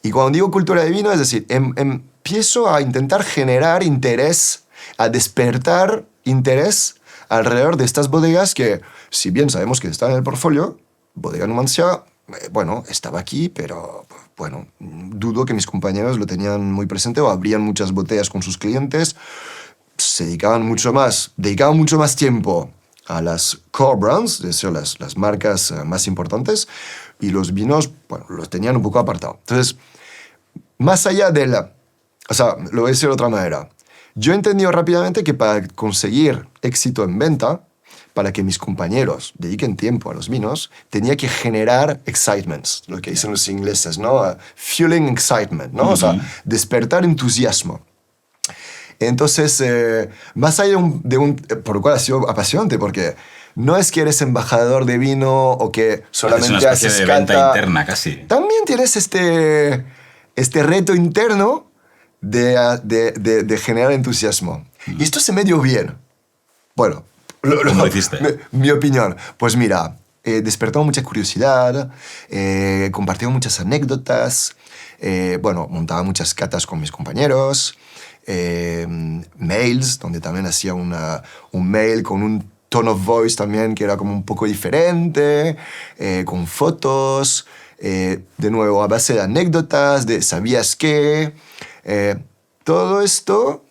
Y cuando digo cultura de vino, es decir, empiezo a intentar generar interés, a despertar interés alrededor de estas bodegas que, si bien sabemos que están en el portfolio, Bodega Numancia, bueno, estaba aquí, pero bueno, dudo que mis compañeros lo tenían muy presente o abrían muchas botellas con sus clientes, dedicaban mucho más tiempo a las core brands, es decir, las marcas más importantes, y los vinos, bueno, los tenían un poco apartados. Entonces, más allá de o sea, lo voy a decir de otra manera. Yo he entendido rápidamente que para conseguir éxito en venta, para que mis compañeros dediquen tiempo a los vinos, tenía que generar excitement, lo que dicen los ingleses, ¿no? Fueling excitement, ¿no? O sea, despertar entusiasmo. Entonces, más allá por lo cual ha sido apasionante, porque no es que eres embajador de vino o que solamente haces de venta interna casi. También tienes este reto interno de generar entusiasmo. Y esto se me dio bien. Bueno, ¿Cómo lo hiciste? mi opinión. Pues mira, despertó mucha curiosidad, compartí muchas anécdotas, bueno, montaba muchas catas con mis compañeros, mails, donde también hacía un mail con un tone of voice también que era como un poco diferente, con fotos, de nuevo a base de anécdotas, de ¿sabías qué? Todo esto...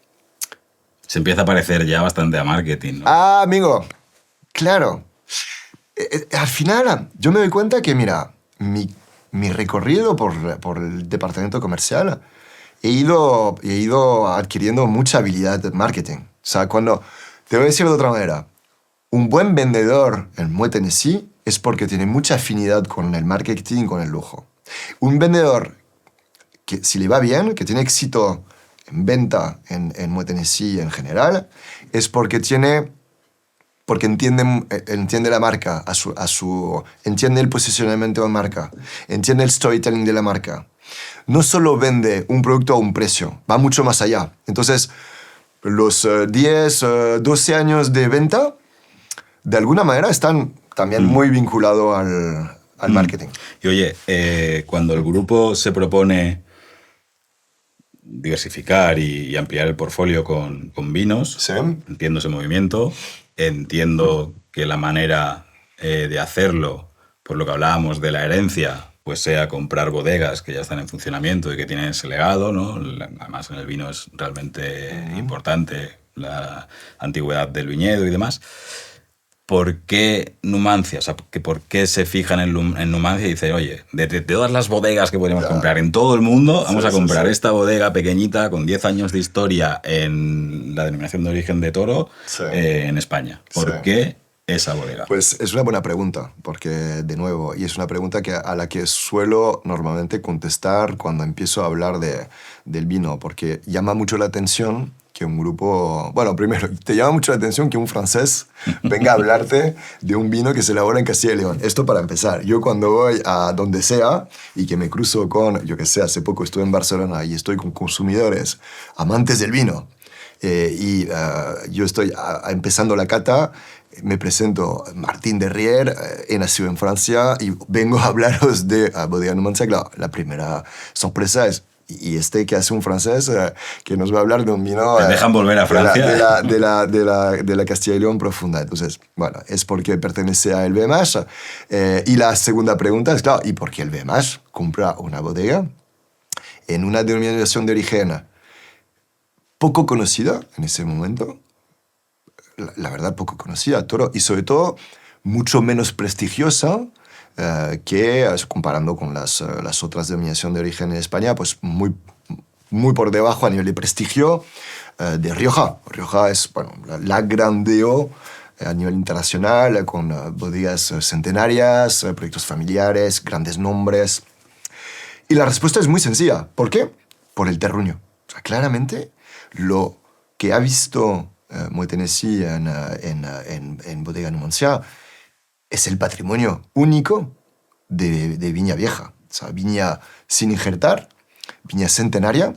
Se empieza a parecer ya bastante a marketing, ¿no? Ah, amigo, claro. Al final, yo me doy cuenta que, mira, mi recorrido por el departamento comercial, he ido adquiriendo mucha habilidad de marketing. O sea, te voy a decir de otra manera, un buen vendedor en Moët Hennessy es porque tiene mucha afinidad con el marketing, con el lujo. Un vendedor que, si le va bien, que tiene éxito en venta en Moët Hennessy en general, es porque entiende la marca, entiende el posicionamiento de la marca, entiende el storytelling de la marca. No solo vende un producto a un precio, va mucho más allá. Entonces, los 10, 12 años de venta, de alguna manera están también muy vinculados al marketing. Y oye, cuando el grupo se propone diversificar y ampliar el portfolio con vinos, Sí. entiendo ese movimiento, entiendo que la manera de hacerlo, por lo que hablábamos de la herencia, pues sea comprar bodegas que ya están en funcionamiento y que tienen ese legado, ¿no? Además, en el vino es realmente importante la antigüedad del viñedo y demás. ¿Por qué Numancia? O sea, ¿por qué se fijan en Numancia y dicen, oye, de todas las bodegas que podemos comprar en todo el mundo, vamos a comprar esta bodega pequeñita con 10 años de historia en la denominación de origen de Toro en España? ¿Por qué esa bodega? Pues es una buena pregunta, porque, de nuevo, y es una pregunta a la que suelo normalmente contestar cuando empiezo a hablar del vino, porque llama mucho la atención que un grupo... Bueno, primero, te llama mucho la atención que un francés venga a hablarte de un vino que se elabora en Castilla y León. Esto para empezar. Yo cuando voy a donde sea y que me cruzo con, yo que sé, hace poco estuve en Barcelona y estoy con consumidores amantes del vino, yo estoy empezando la cata, me presento Martín Derrier, he nacido en Francia y vengo a hablaros de Bodega Numancia. Claro, la primera sorpresa es, ¿y este que hace un francés que nos va a hablar de un vino? ¿Te dejan volver a Francia? De la Castilla y León profunda. Entonces, bueno, es porque pertenece a LVMH. Y la segunda pregunta es, claro, ¿y por qué LVMH compra una bodega en una denominación de origen poco conocida en ese momento? La verdad, poco conocida, Toro, y sobre todo mucho menos prestigiosa que, comparando con las otras denominaciones de origen en España, pues muy por debajo a nivel de prestigio de Rioja. Rioja es, bueno, la grandeo a nivel internacional, con bodegas centenarias, proyectos familiares, grandes nombres. Y la respuesta es muy sencilla. ¿Por qué? Por el terruño. O sea, claramente, lo que ha visto Moët Hennessy en Bodega Numancia es el patrimonio único de viña vieja. O sea, viña sin injertar, viña centenaria.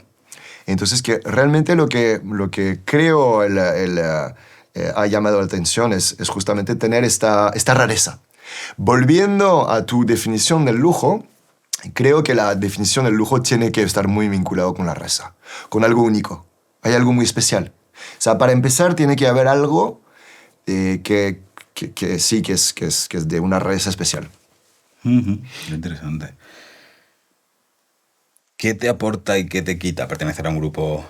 Entonces, que realmente lo que creo ha llamado la atención es justamente tener esta rareza. Volviendo a tu definición del lujo, creo que la definición del lujo tiene que estar muy vinculado con la rareza, con algo único. Hay algo muy especial. O sea, para empezar, tiene que haber algo que es de una rareza especial. Interesante. ¿Qué te aporta y qué te quita pertenecer a un grupo,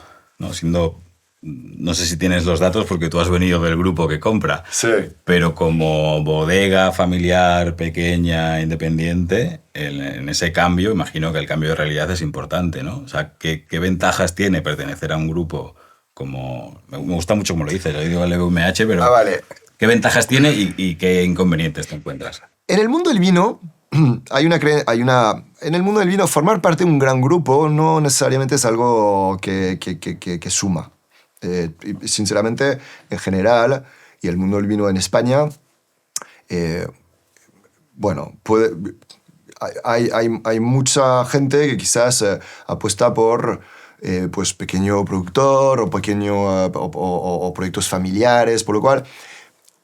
no sé si tienes los datos porque tú has venido del grupo que compra, Sí. pero como bodega familiar, pequeña, independiente, en ese cambio, imagino que el cambio de realidad es importante, ¿no? O sea, ¿qué ventajas tiene pertenecer a un grupo como... Me gusta mucho como lo dices, yo digo LVMH, pero Vale. ¿qué ventajas tiene y qué inconvenientes te encuentras? En el mundo del vino, en el mundo del vino, formar parte de un gran grupo no necesariamente es algo que suma. Sinceramente, en general, y el mundo del vino en España, bueno, hay mucha gente que quizás apuesta por pues pequeño productor o pequeño o proyectos familiares, por lo cual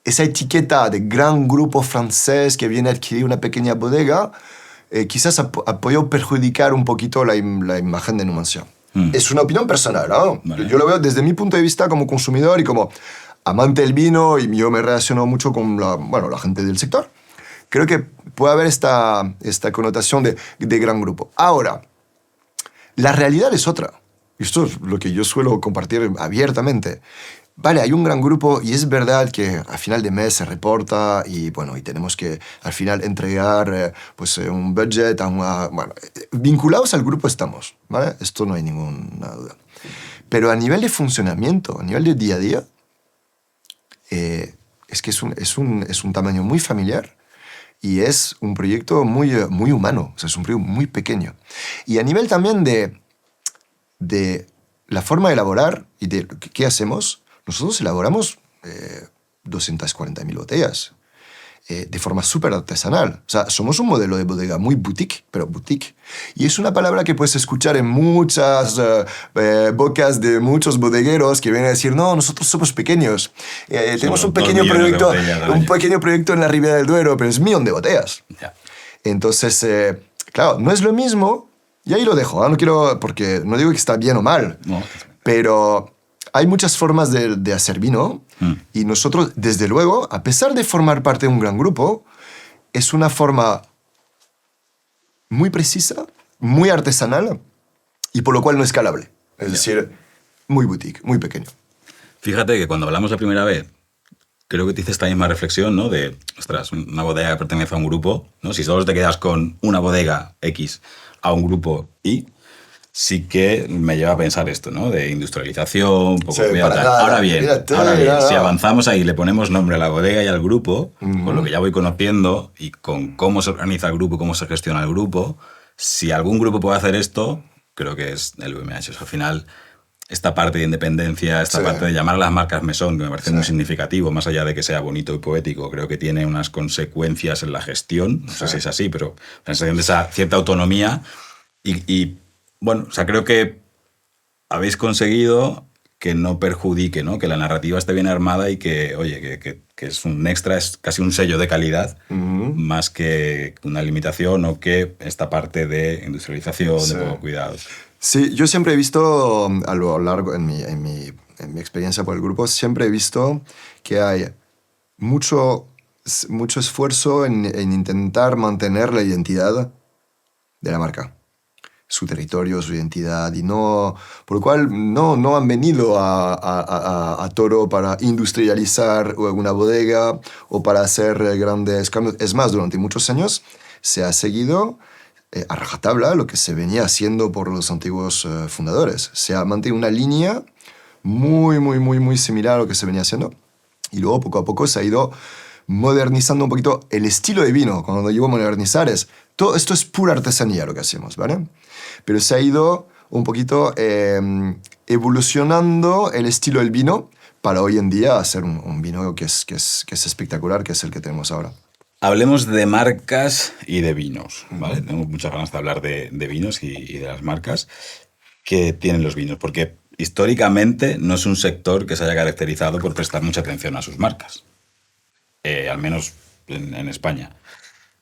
esa etiqueta de gran grupo francés que viene a adquirir una pequeña bodega quizás ha podido perjudicar un poquito la imagen de Numancia. Es una opinión personal, ¿no? Vale. Yo lo veo desde mi punto de vista como consumidor y como amante del vino, y yo me relaciono mucho con la gente del sector. Creo que puede haber esta connotación de gran grupo. Ahora, la realidad es otra. Y esto es lo que yo suelo compartir abiertamente. Vale, hay un gran grupo y es verdad que al final de mes se reporta y, bueno, y tenemos que al final entregar un budget a una... Bueno, vinculados al grupo estamos, ¿vale? Esto no hay ninguna duda. Pero a nivel de funcionamiento, a nivel de día a día, es que es un tamaño muy familiar y es un proyecto muy, muy humano, o sea, es un proyecto muy pequeño. Y a nivel también de la forma de elaborar y de qué hacemos, nosotros elaboramos 240.000 botellas de forma súper artesanal. O sea, somos un modelo de bodega muy boutique, pero boutique. Y es una palabra que puedes escuchar en muchas bocas de muchos bodegueros que vienen a decir, no, nosotros somos pequeños. Tenemos un pequeño proyecto en la Ribera del Duero, pero es 1.000.000 de botellas. Ya. Entonces, claro, no es lo mismo, y ahí lo dejo, no quiero, porque no digo que está bien o mal, No. pero hay muchas formas de hacer vino y nosotros, desde luego, a pesar de formar parte de un gran grupo, es una forma muy precisa, muy artesanal y por lo cual no escalable. Es decir, muy boutique, muy pequeño. Fíjate que cuando hablamos la primera vez, creo que te hice esta misma reflexión, ¿no? De, ostras, una bodega que pertenece a un grupo, ¿no? Si solo te quedas con una bodega X a un grupo Y, sí que me lleva a pensar esto, ¿no? De industrialización, poco Sí, cuidado. Ahora bien, si avanzamos ahí y le ponemos nombre a la bodega y al grupo, con lo que ya voy conociendo y con cómo se organiza el grupo, cómo se gestiona el grupo, si algún grupo puede hacer esto, creo que es el VMH. O sea, al final, esta parte de independencia, esta parte de llamar a las marcas mesón, que me parece muy significativo, más allá de que sea bonito y poético, creo que tiene unas consecuencias en la gestión, no sé si es así, pero la sensación de esa cierta autonomía y bueno, o sea, creo que habéis conseguido que no perjudique, ¿no? Que la narrativa esté bien armada y que, oye, que es un extra, es casi un sello de calidad, más que una limitación o que esta parte de industrialización, de poco cuidado. Sí, yo siempre he visto, a lo largo, en mi experiencia por el grupo, siempre he visto que hay mucho esfuerzo en intentar mantener la identidad de la marca, su territorio, su identidad, y no, por lo cual no han venido a Toro para industrializar una bodega o para hacer grandes cambios. Es más, durante muchos años se ha seguido a rajatabla lo que se venía haciendo por los antiguos fundadores. Se ha mantenido una línea muy, muy, muy, muy similar a lo que se venía haciendo, y luego poco a poco se ha ido modernizando un poquito el estilo de vino. Cuando digo modernizar todo esto es pura artesanía lo que hacemos, ¿vale? Pero se ha ido un poquito evolucionando el estilo del vino para hoy en día hacer un vino que es espectacular, que es el que tenemos ahora. Hablemos de marcas y de vinos, ¿vale? Tengo muchas ganas de hablar de vinos y de las marcas que tienen los vinos, porque históricamente no es un sector que se haya caracterizado por prestar mucha atención a sus marcas, al menos en España.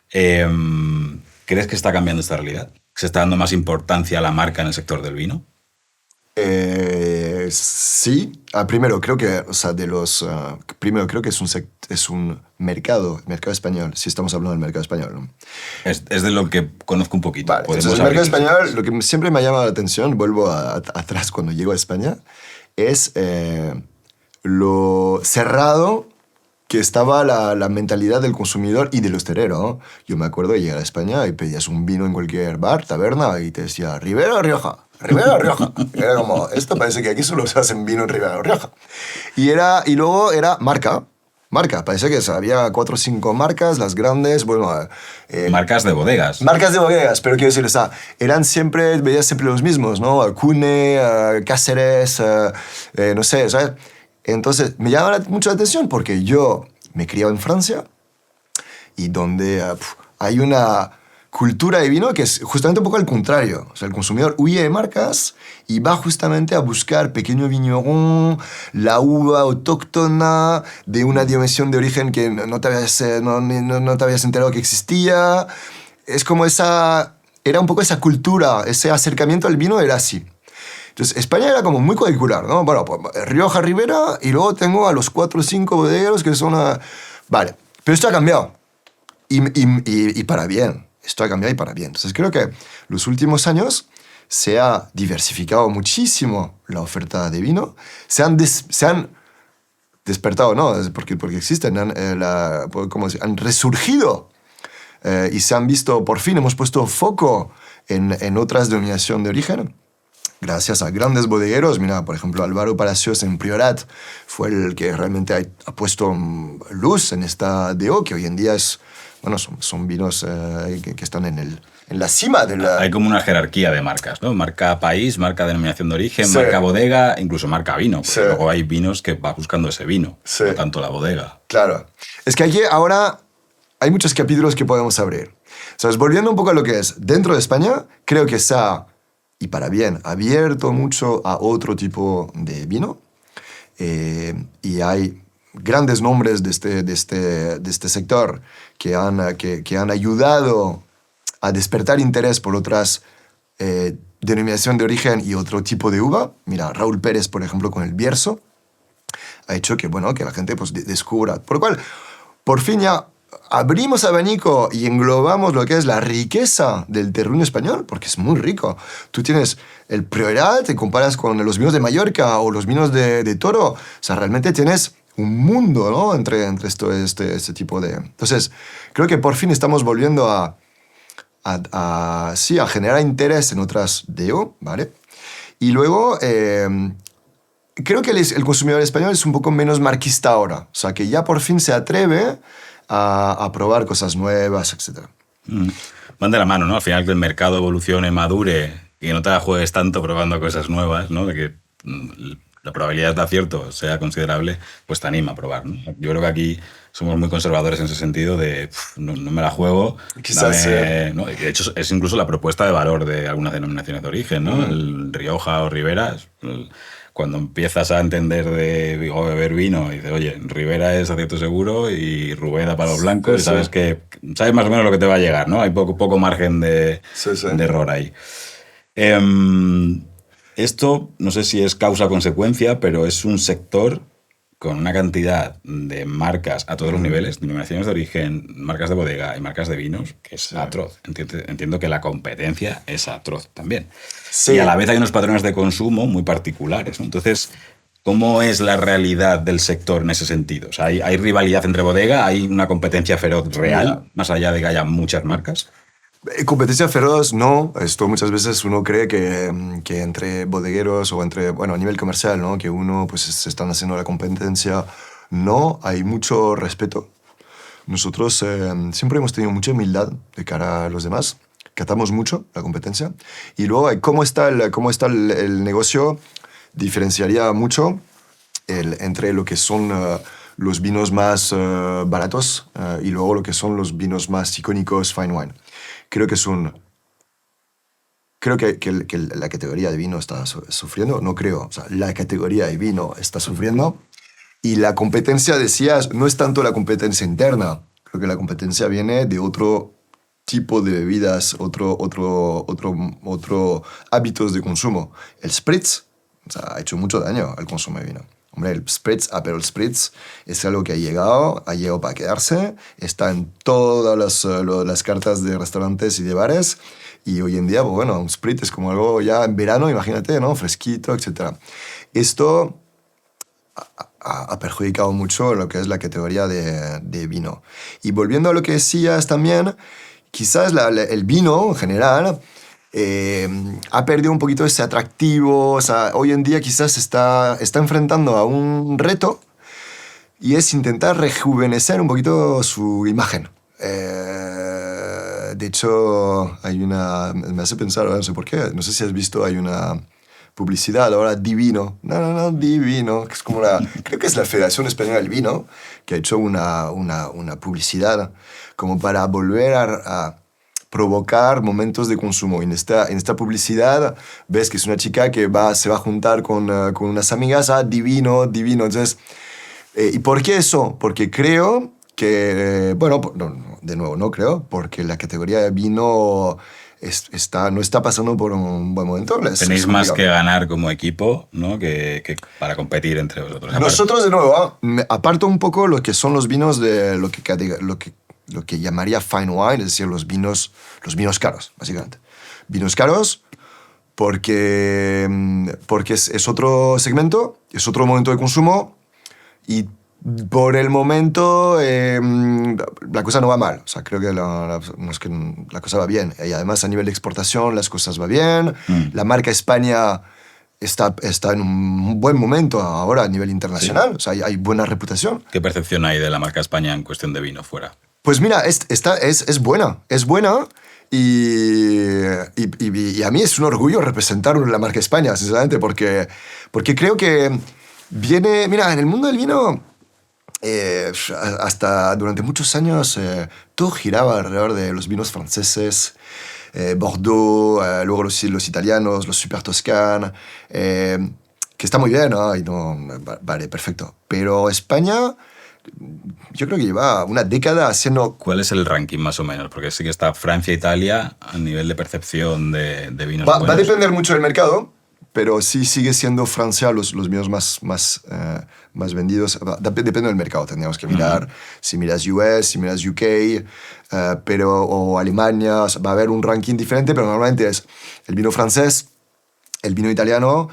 ¿Crees que está cambiando esta realidad? ¿Se está dando más importancia a la marca en el sector del vino? Sí. Primero, creo que, o sea, primero, creo que es un mercado español, si estamos hablando del mercado español, ¿no? Es de lo que conozco un poquito. Vale, entonces el mercado español, lo que siempre me ha llamado la atención, vuelvo atrás cuando llego a España, es lo cerrado que estaba la mentalidad del consumidor y del hostelero, ¿no? Yo me acuerdo de llegar a España y pedías un vino en cualquier bar, taberna, y te decía, Ribera o Rioja. Ribera o Rioja. Y era como, esto parece que aquí solo se hacen vino en Ribera o Rioja. Y luego era marca. Parece que había 4 o 5 marcas, las grandes, bueno... marcas de bodegas. Marcas de bodegas, pero quiero decir, o sea, veías siempre los mismos, ¿no? Cune, Cáceres, no sé, ¿sabes? Entonces, me llama mucho la atención porque yo me he criado en Francia y donde hay una cultura de vino que es justamente un poco al contrario. O sea, el consumidor huye de marcas y va justamente a buscar pequeño vigneron, la uva autóctona de una dimensión de origen que no te habías enterado que existía. Es como era un poco esa cultura, ese acercamiento al vino era así. Entonces, España era como muy curricular, ¿no? Bueno, pues, Rioja, Ribera, y luego tengo a los 4 o 5 bodegueros que son... Vale, pero esto ha cambiado. Y para bien. Esto ha cambiado y para bien. Entonces, creo que los últimos años se ha diversificado muchísimo la oferta de vino. Se han despertado, ¿no? Porque existen, han resurgido y se han visto, por fin hemos puesto foco en otras denominaciones de origen. Gracias a grandes bodegueros, mira, por ejemplo, Álvaro Palacios en Priorat fue el que realmente ha puesto luz en esta DO, que hoy en día son vinos que están en la cima de la... Hay como una jerarquía de marcas, ¿no? Marca país, marca denominación de origen, marca bodega, incluso marca vino. Porque luego hay vinos que va buscando ese vino, no tanto la bodega. Claro. Es que aquí ahora hay muchos capítulos que podemos abrir. ¿Sabes? Volviendo un poco a lo que es dentro de España, creo que se ha, y para bien, abierto mucho a otro tipo de vino. Y hay grandes nombres de este sector que han ayudado a despertar interés por otras denominaciones de origen y otro tipo de uva. Mira, Raúl Pérez, por ejemplo, con el Bierzo, ha hecho que la gente pues, descubra. Por lo cual, por fin ya abrimos abanico y englobamos lo que es la riqueza del terruño español, porque es muy rico. Tú tienes el Priorat, te comparas con los vinos de Mallorca o los vinos de Toro, o sea, realmente tienes un mundo, ¿no? entre este tipo de... Entonces, creo que por fin estamos volviendo a generar interés en otras DO, ¿vale? Y luego, creo que el consumidor español es un poco menos marquista ahora, o sea, que ya por fin se atreve a probar cosas nuevas, etc. Van de la mano, ¿no? Al final que el mercado evolucione, madure y que no te la juegues tanto probando cosas nuevas, ¿no? De que la probabilidad de acierto sea considerable, pues te anima a probar, ¿no? Yo creo que aquí somos muy conservadores en ese sentido de no me la juego. Quizás ¿no? De hecho, es incluso la propuesta de valor de algunas denominaciones de origen, ¿no? El Rioja o Ribera, cuando empiezas a entender de beber vino y dices, oye, Ribera es acierto seguro y Rubeda para los blancos, y sabes más o menos lo que te va a llegar, ¿no? Hay poco margen de error ahí. Esto no sé si es causa o consecuencia, pero es un sector con una cantidad de marcas a todos los niveles, denominaciones de origen, marcas de bodega y marcas de vinos, que es atroz. Entiendo que la competencia es atroz también. Sí. Y a la vez hay unos patrones de consumo muy particulares, ¿no? Entonces, ¿cómo es la realidad del sector en ese sentido? O sea, ¿hay rivalidad entre bodega? ¿Hay una competencia feroz real, más allá de que haya muchas marcas? Competencia feroz, no. Esto muchas veces uno cree que entre bodegueros o a nivel comercial, ¿no? Que uno pues se están haciendo la competencia. No, hay mucho respeto. Nosotros siempre hemos tenido mucha humildad de cara a los demás. Catamos mucho la competencia. Y luego, cómo está el negocio, diferenciaría mucho entre lo que son los vinos más baratos y luego lo que son los vinos más icónicos, fine wine. Creo que la categoría de vino está sufriendo, la categoría de vino está sufriendo y la competencia, decías, no es tanto la competencia interna, creo que la competencia viene de otro tipo de bebidas, otro hábitos de consumo. El spritz ha hecho mucho daño al consumo de vino. Hombre, el spritz, Aperol Spritz, es algo que ha llegado para quedarse, está en todas las cartas de restaurantes y de bares, y hoy en día, un spritz es como algo ya en verano, imagínate, ¿no? Fresquito, etc. Esto ha perjudicado mucho lo que es la categoría de vino. Y volviendo a lo que decías también, quizás el vino en general ha perdido un poquito ese atractivo. O sea, hoy en día quizás está enfrentando a un reto y es intentar rejuvenecer un poquito su imagen. De hecho, me hace pensar, no sé por qué, no sé si has visto, hay una publicidad ahora, Divino. No, Divino, que es como creo que es la Federación Española del Vino, que ha hecho una publicidad como para volver a provocar momentos de consumo. En esta publicidad ves que es una chica que se va a juntar con unas amigas, divino, divino. Entonces, ¿y por qué eso? Porque creo que, bueno, de nuevo, no creo, porque la categoría de vino no está pasando por un buen momento. Tenéis más que ganar como equipo, ¿no? que para competir entre vosotros. Nosotros, de nuevo, me aparto un poco lo que son los vinos de lo que llamaría fine wine, es decir, los vinos caros, básicamente. Vinos caros porque es otro segmento, es otro momento de consumo y por el momento la cosa no va mal. O sea, creo que no es que la cosa va bien. Y además a nivel de exportación las cosas van bien. La marca España está en un buen momento ahora a nivel internacional. Sí. O sea, hay buena reputación. ¿Qué percepción hay de la marca España en cuestión de vino fuera? Pues mira, es buena. Es buena. Y a mí es un orgullo representar la marca España, sinceramente, porque creo que viene... Mira, en el mundo del vino... hasta durante muchos años todo giraba alrededor de los vinos franceses, Bordeaux, luego los italianos, los Super Toscan, que está muy bien, ¿no? Y vale, perfecto. Pero España, yo creo que lleva una década haciendo... ¿Cuál es el ranking más o menos? Porque sí que está Francia e Italia a nivel de percepción de vinos buenos. Va a depender mucho del mercado. Pero sí sigue siendo Francia los vinos más vendidos. Depende del mercado, tendríamos que mirar. Si miras US, si miras UK, o Alemania, va a haber un ranking diferente, pero normalmente es el vino francés, el vino italiano.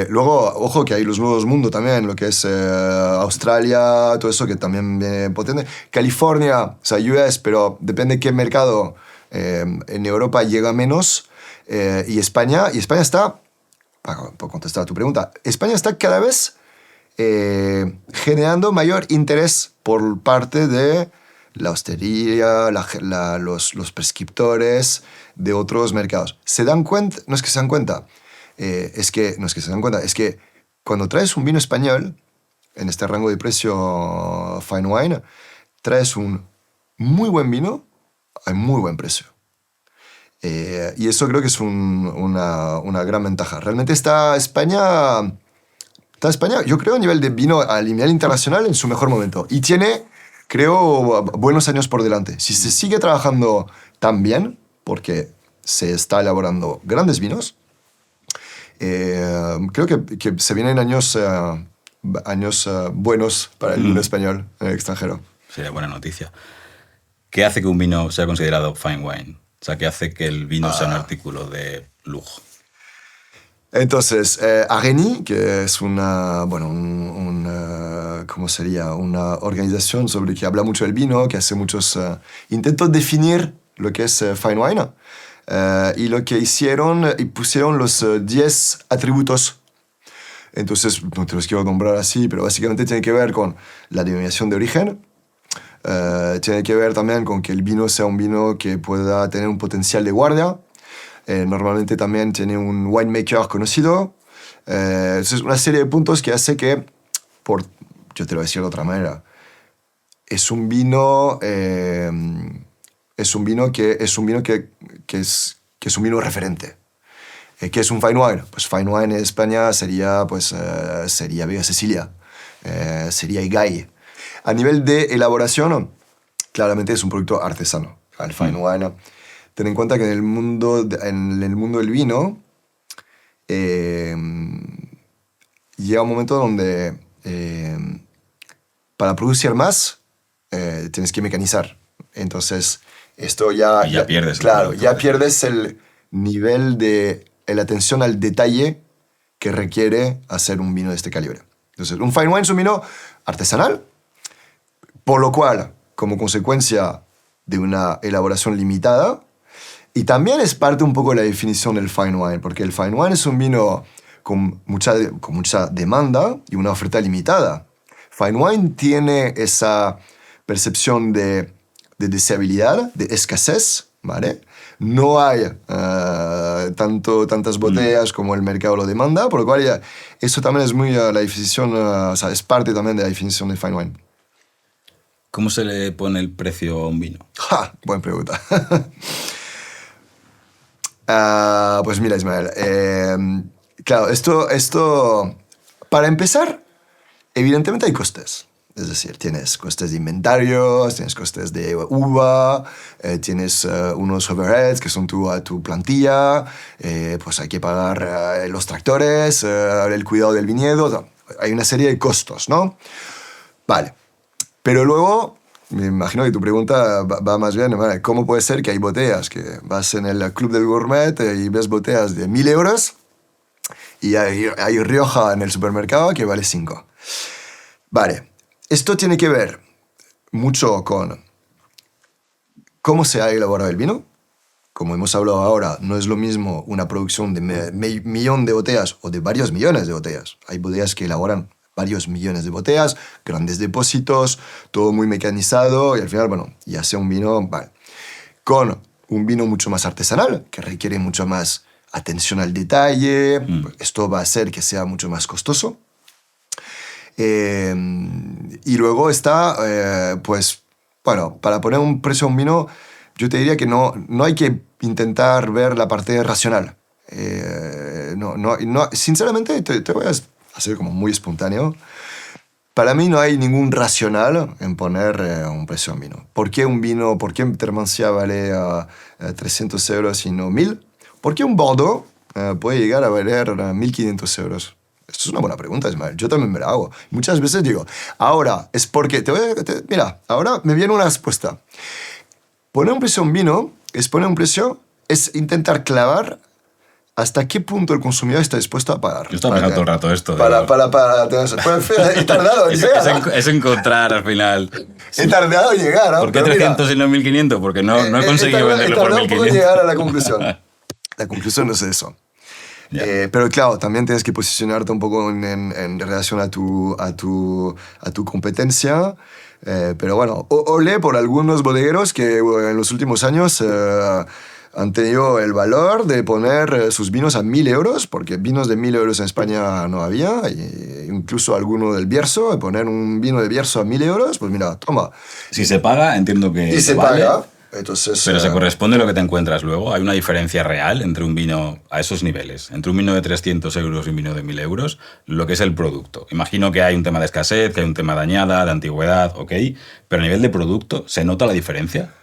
Luego, ojo que hay los nuevos mundos también, lo que es Australia, todo eso que también viene potente. California, o sea, US, pero depende de qué mercado. En Europa llega menos. Y España está... Por contestar a tu pregunta, España está cada vez generando mayor interés por parte de la hostería, los prescriptores de otros mercados. ¿Se dan cuenta? No es que se dan cuenta, es que cuando traes un vino español, en este rango de precio fine wine, traes un muy buen vino a muy buen precio. Y eso creo que es una gran ventaja. Realmente está España, yo creo, a nivel de vino, a nivel internacional, en su mejor momento. Y tiene, creo, buenos años por delante. Si se sigue trabajando tan bien, porque se está elaborando grandes vinos, creo que se vienen años buenos para el vino español en el extranjero. Sería buena noticia. ¿Qué hace que un vino sea considerado fine wine? O sea, ¿qué hace que el vino sea un artículo de lujo? Entonces, Areni, que es ¿cómo sería? Una organización que habla mucho del vino, que hace muchos intentos de definir lo que es fine wine. Y lo que hicieron, y pusieron los 10 atributos. Entonces, no te los quiero nombrar así, pero básicamente tiene que ver con la denominación de origen. Tiene que ver también con que el vino sea un vino que pueda tener un potencial de guardia. Normalmente también tiene un winemaker conocido. Es una serie de puntos que hace que, yo te lo voy a decir de otra manera, es un vino que es un vino referente. ¿Qué es un fine wine? Pues fine wine en España sería Vega Sicilia, sería Igay. A nivel de elaboración, claramente es un producto artesano, el fine wine. Ten en cuenta que en el mundo del vino llega un momento donde para producir más tienes que mecanizar. Entonces, esto ya pierdes. Claro, ya pierdes el nivel de la atención al detalle que requiere hacer un vino de este calibre. Entonces, un fine wine es un vino artesanal, por lo cual, como consecuencia de una elaboración limitada, y también es parte un poco de la definición del fine wine, porque el fine wine es un vino con mucha demanda y una oferta limitada. Fine wine tiene esa percepción de deseabilidad, de escasez, ¿vale? No hay tantas botellas como el mercado lo demanda, por lo cual eso también es muy la definición, es parte también de la definición de fine wine. ¿Cómo se le pone el precio a un vino? Buena pregunta. Pues mira, Ismael, claro, esto, para empezar, evidentemente hay costes. Es decir, tienes costes de inventarios, tienes costes de uva, tienes unos overheads que son tu plantilla, pues hay que pagar los tractores, el cuidado del viñedo, hay una serie de costos, ¿no? Vale, pero luego, me imagino que tu pregunta va más bien, ¿vale? ¿Cómo puede ser que hay botellas que vas en el Club del Gourmet y ves botellas de 1.000 euros y hay Rioja en el supermercado que vale 5? Vale. Esto tiene que ver mucho con cómo se ha elaborado el vino. Como hemos hablado ahora, no es lo mismo una producción de millón de botellas o de varios millones de botellas. Hay botellas que elaboran varios millones de botellas, grandes depósitos, todo muy mecanizado y al final, bueno, ya sea un vino, vale. Con un vino mucho más artesanal, que requiere mucho más atención al detalle, esto va a hacer que sea mucho más costoso. Y luego está, pues, bueno, para poner un precio a un vino, yo te diría que no hay que intentar ver la parte racional. Sinceramente, te voy a hacer como muy espontáneo. Para mí no hay ningún racional en poner un precio a un vino. ¿Por qué un vino, por qué Termancia vale 300 euros y no 1.000? ¿Por qué un Bordeaux puede llegar a valer 1.500 euros? Esto es una buena pregunta, Ismael. Yo también me la hago. Muchas veces digo, ahora es porque... mira, ahora me viene una respuesta. Poner un precio a un vino es poner un precio, es intentar clavar hasta qué punto el consumidor está dispuesto a pagar. Yo estaba pensando todo el rato esto. He tardado en llegar. Es encontrar al final. He tardado en llegar. ¿No? ¿Por qué 300 y no 1.500? Porque no he conseguido venderlo por 1.500. Un poco llegar a la conclusión. La conclusión no es eso. Pero claro, también tienes que posicionarte un poco en relación a tu competencia. Pero bueno, olé por algunos bodegueros que en los últimos años han tenido el valor de poner sus vinos a 1.000 euros, porque vinos de 1.000 euros en España no había, incluso alguno del Bierzo, de poner un vino de Bierzo a 1.000 euros, pues mira, toma. Si se paga, entiendo que y se vale. Paga. Entonces, pero se corresponde a lo que te encuentras luego. Hay una diferencia real entre un vino a esos niveles, entre un vino de 300 euros y un vino de 1.000 euros, lo que es el producto. Imagino que hay un tema de escasez, que hay un tema de añada, de antigüedad, ok, pero a nivel de producto, ¿se nota la diferencia?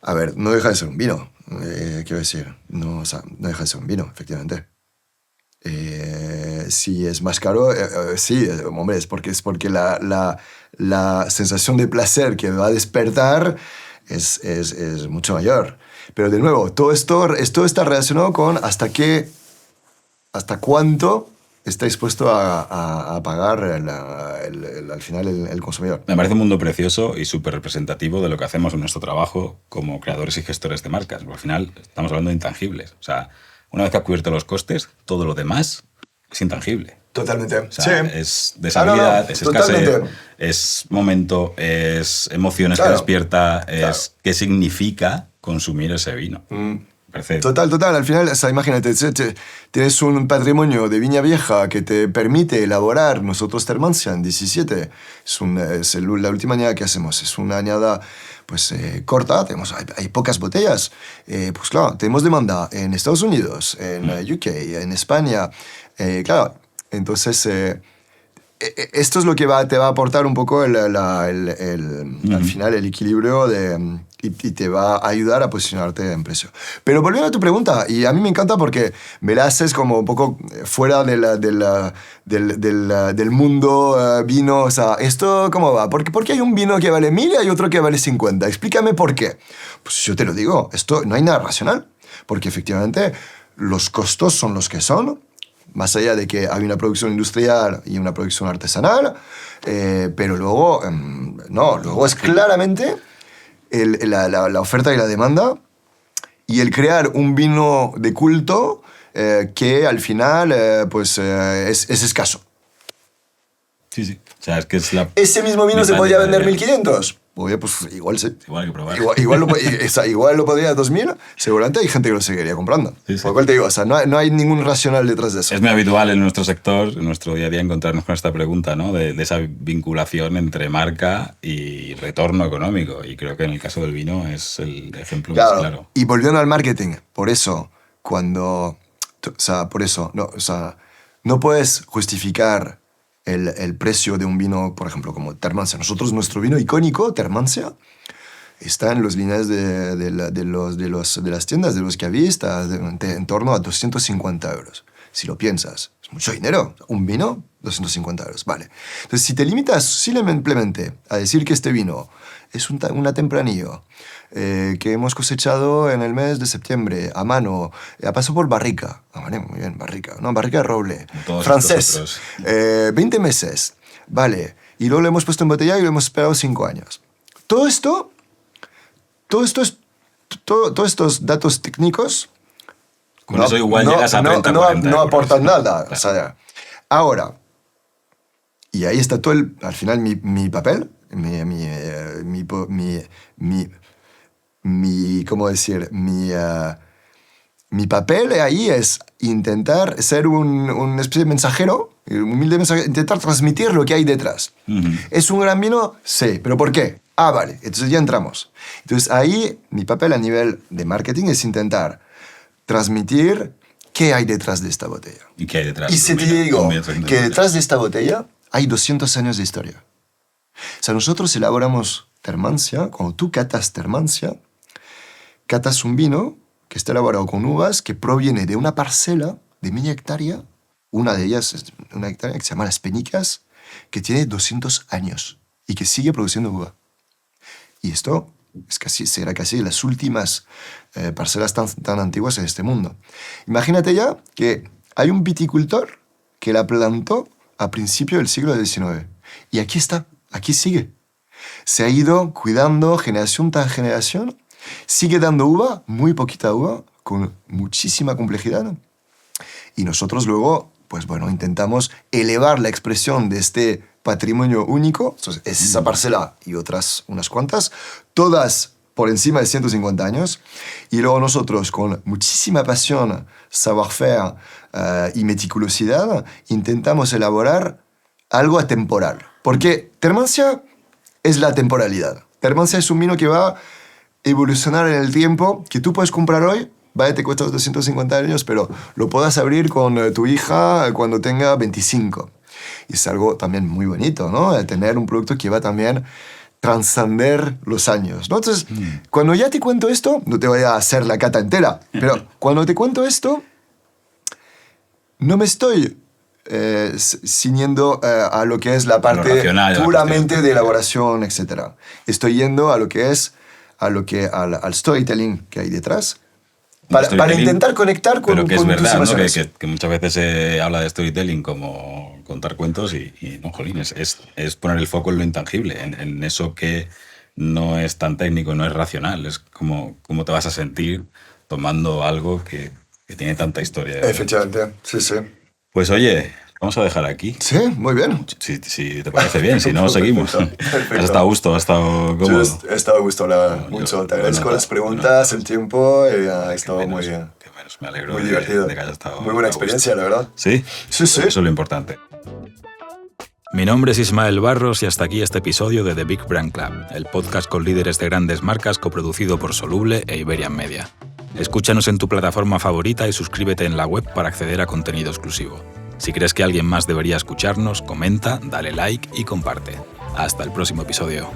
A ver, no deja de ser un vino, quiero decir. No deja de ser un vino, efectivamente. Si es más caro, sí, hombre, es porque la sensación de placer que va a despertar es mucho mayor. Pero de nuevo, todo esto está relacionado con hasta cuánto está dispuesto a pagar al final el consumidor. Me parece un mundo precioso y súper representativo de lo que hacemos en nuestro trabajo como creadores y gestores de marcas. Al final estamos hablando de intangibles. O sea, una vez que has cubierto los costes, todo lo demás es intangible. Totalmente. O sea, sí. Es desabilidad, es escasez, es momento, es emociones que despierta, es qué significa consumir ese vino. Total. Al final, imagínate, tienes un patrimonio de viña vieja que te permite elaborar. Nosotros Termancia en 17, la última añada que hacemos, es una añada pues, corta, hay pocas botellas. Pues claro, tenemos demanda en Estados Unidos, en UK, en España. Claro, entonces esto es lo que te va a aportar un poco al final el equilibrio y te va a ayudar a posicionarte en precio. Pero volviendo a tu pregunta, y a mí me encanta porque me la haces como un poco fuera del mundo vino. O sea, ¿esto cómo va? ¿Por qué hay un vino que vale 1.000 y hay otro que vale 50? Explícame por qué. Pues yo te lo digo, esto no hay nada racional, porque efectivamente los costos son los que son, más allá de que hay una producción industrial y una producción artesanal, pero luego, luego es claramente la oferta y la demanda y el crear un vino de culto que al final es escaso. Sí. O sea, es que es ¿Ese mismo vino se podría vender 1.500? Oye, pues igual sí. Igual hay que probar. Igual lo podría a 2.000. Seguramente hay gente que lo seguiría comprando. Sí. Por lo cual te digo, o sea, no hay ningún racional detrás de eso. Es muy habitual en nuestro sector, en nuestro día a día, encontrarnos con esta pregunta, ¿no? De esa vinculación entre marca y retorno económico. Y creo que en el caso del vino es el ejemplo más claro. Y volviendo al marketing, por eso, cuando... O sea, por eso, no, o sea, no puedes justificar el precio de un vino, por ejemplo, como Termancia. Nosotros, nuestro vino icónico, Termancia, está en los líneas de las tiendas, de los cavistas, en torno a 250 euros. Si lo piensas, es mucho dinero. Un vino, 250 euros. Vale. Entonces, si te limitas simplemente a decir que este vino es un tempranillo que hemos cosechado en el mes de septiembre, a mano, ha pasado por barrica. Ah, vale, muy bien, barrica. No, barrica de roble. Francés. 20 meses. Vale. Y luego lo hemos puesto en botella y lo hemos esperado 5 años. Todos estos datos técnicos con eso igual llegas a 30, 40 no aportan nada. Claro. O sea, ahora, y ahí está todo al final mi papel, ¿cómo decir? Mi papel ahí es intentar ser un especie de mensajero, un humilde mensajero, intentar transmitir lo que hay detrás. Uh-huh. ¿Es un gran vino? Sí, pero ¿por qué? Ah, vale, entonces ya entramos. Entonces ahí mi papel a nivel de marketing es intentar transmitir qué hay detrás de esta botella. ¿Y qué hay detrás? Y si te digo que detrás de esta botella hay 200 años de historia. O sea, nosotros elaboramos Termancia, cuando tú catas Termancia, catas un vino que está elaborado con uvas que proviene de una parcela de media hectárea, una de ellas es una hectárea que se llama Las Penicas, que tiene 200 años y que sigue produciendo uva. Y esto será casi las últimas parcelas tan antiguas en este mundo. Imagínate ya que hay un viticultor que la plantó a principios del siglo XIX. Y aquí está, aquí sigue. Se ha ido cuidando generación tras generación, sigue dando uva, muy poquita uva, con muchísima complejidad. Y nosotros luego, pues bueno, intentamos elevar la expresión de este patrimonio único, entonces es esa parcela y otras unas cuantas, todas por encima de 150 años, y luego nosotros con muchísima pasión, savoir-faire y meticulosidad intentamos elaborar algo atemporal. Porque Termancia es la temporalidad. Termancia es un vino que va a evolucionar en el tiempo, que tú puedes comprar hoy, vale, te cuesta 250 años, pero lo puedas abrir con tu hija cuando tenga 25. Y es algo también muy bonito, ¿no? El tener un producto que va también trascender los años, ¿no? Entonces, cuando ya te cuento esto, no te voy a hacer la cata entera, pero cuando te cuento esto, no me estoy ciñendo a lo que es la parte racional, puramente de elaboración, etc. Estoy yendo a lo que es al storytelling que hay detrás, para intentar conectar con pero que es con verdad, tus ¿no? emociones. Que muchas veces se habla de storytelling como contar cuentos y no, jolín, es poner el foco en lo intangible, en eso que no es tan técnico, no es racional, es como te vas a sentir tomando algo que tiene tanta historia. Efectivamente, sí, sí. Pues oye, vamos a dejar aquí. Sí, muy bien. Si te parece bien, si no, seguimos. Perfecto. Has estado a gusto, has estado cómodo. Yo he estado a gusto, mucho. Te agradezco las preguntas, el tiempo, y ha estado muy bien. Qué menos, me alegro Muy divertido. de que haya estado Muy buena a gusto. experiencia, la verdad. ¿Sí? Sí, sí. Eso es lo importante. Mi nombre es Ismael Barros y hasta aquí este episodio de The Big Brand Club, el podcast con líderes de grandes marcas coproducido por Soluble e Iberian Media. Escúchanos en tu plataforma favorita y suscríbete en la web para acceder a contenido exclusivo. Si crees que alguien más debería escucharnos, comenta, dale like y comparte. Hasta el próximo episodio.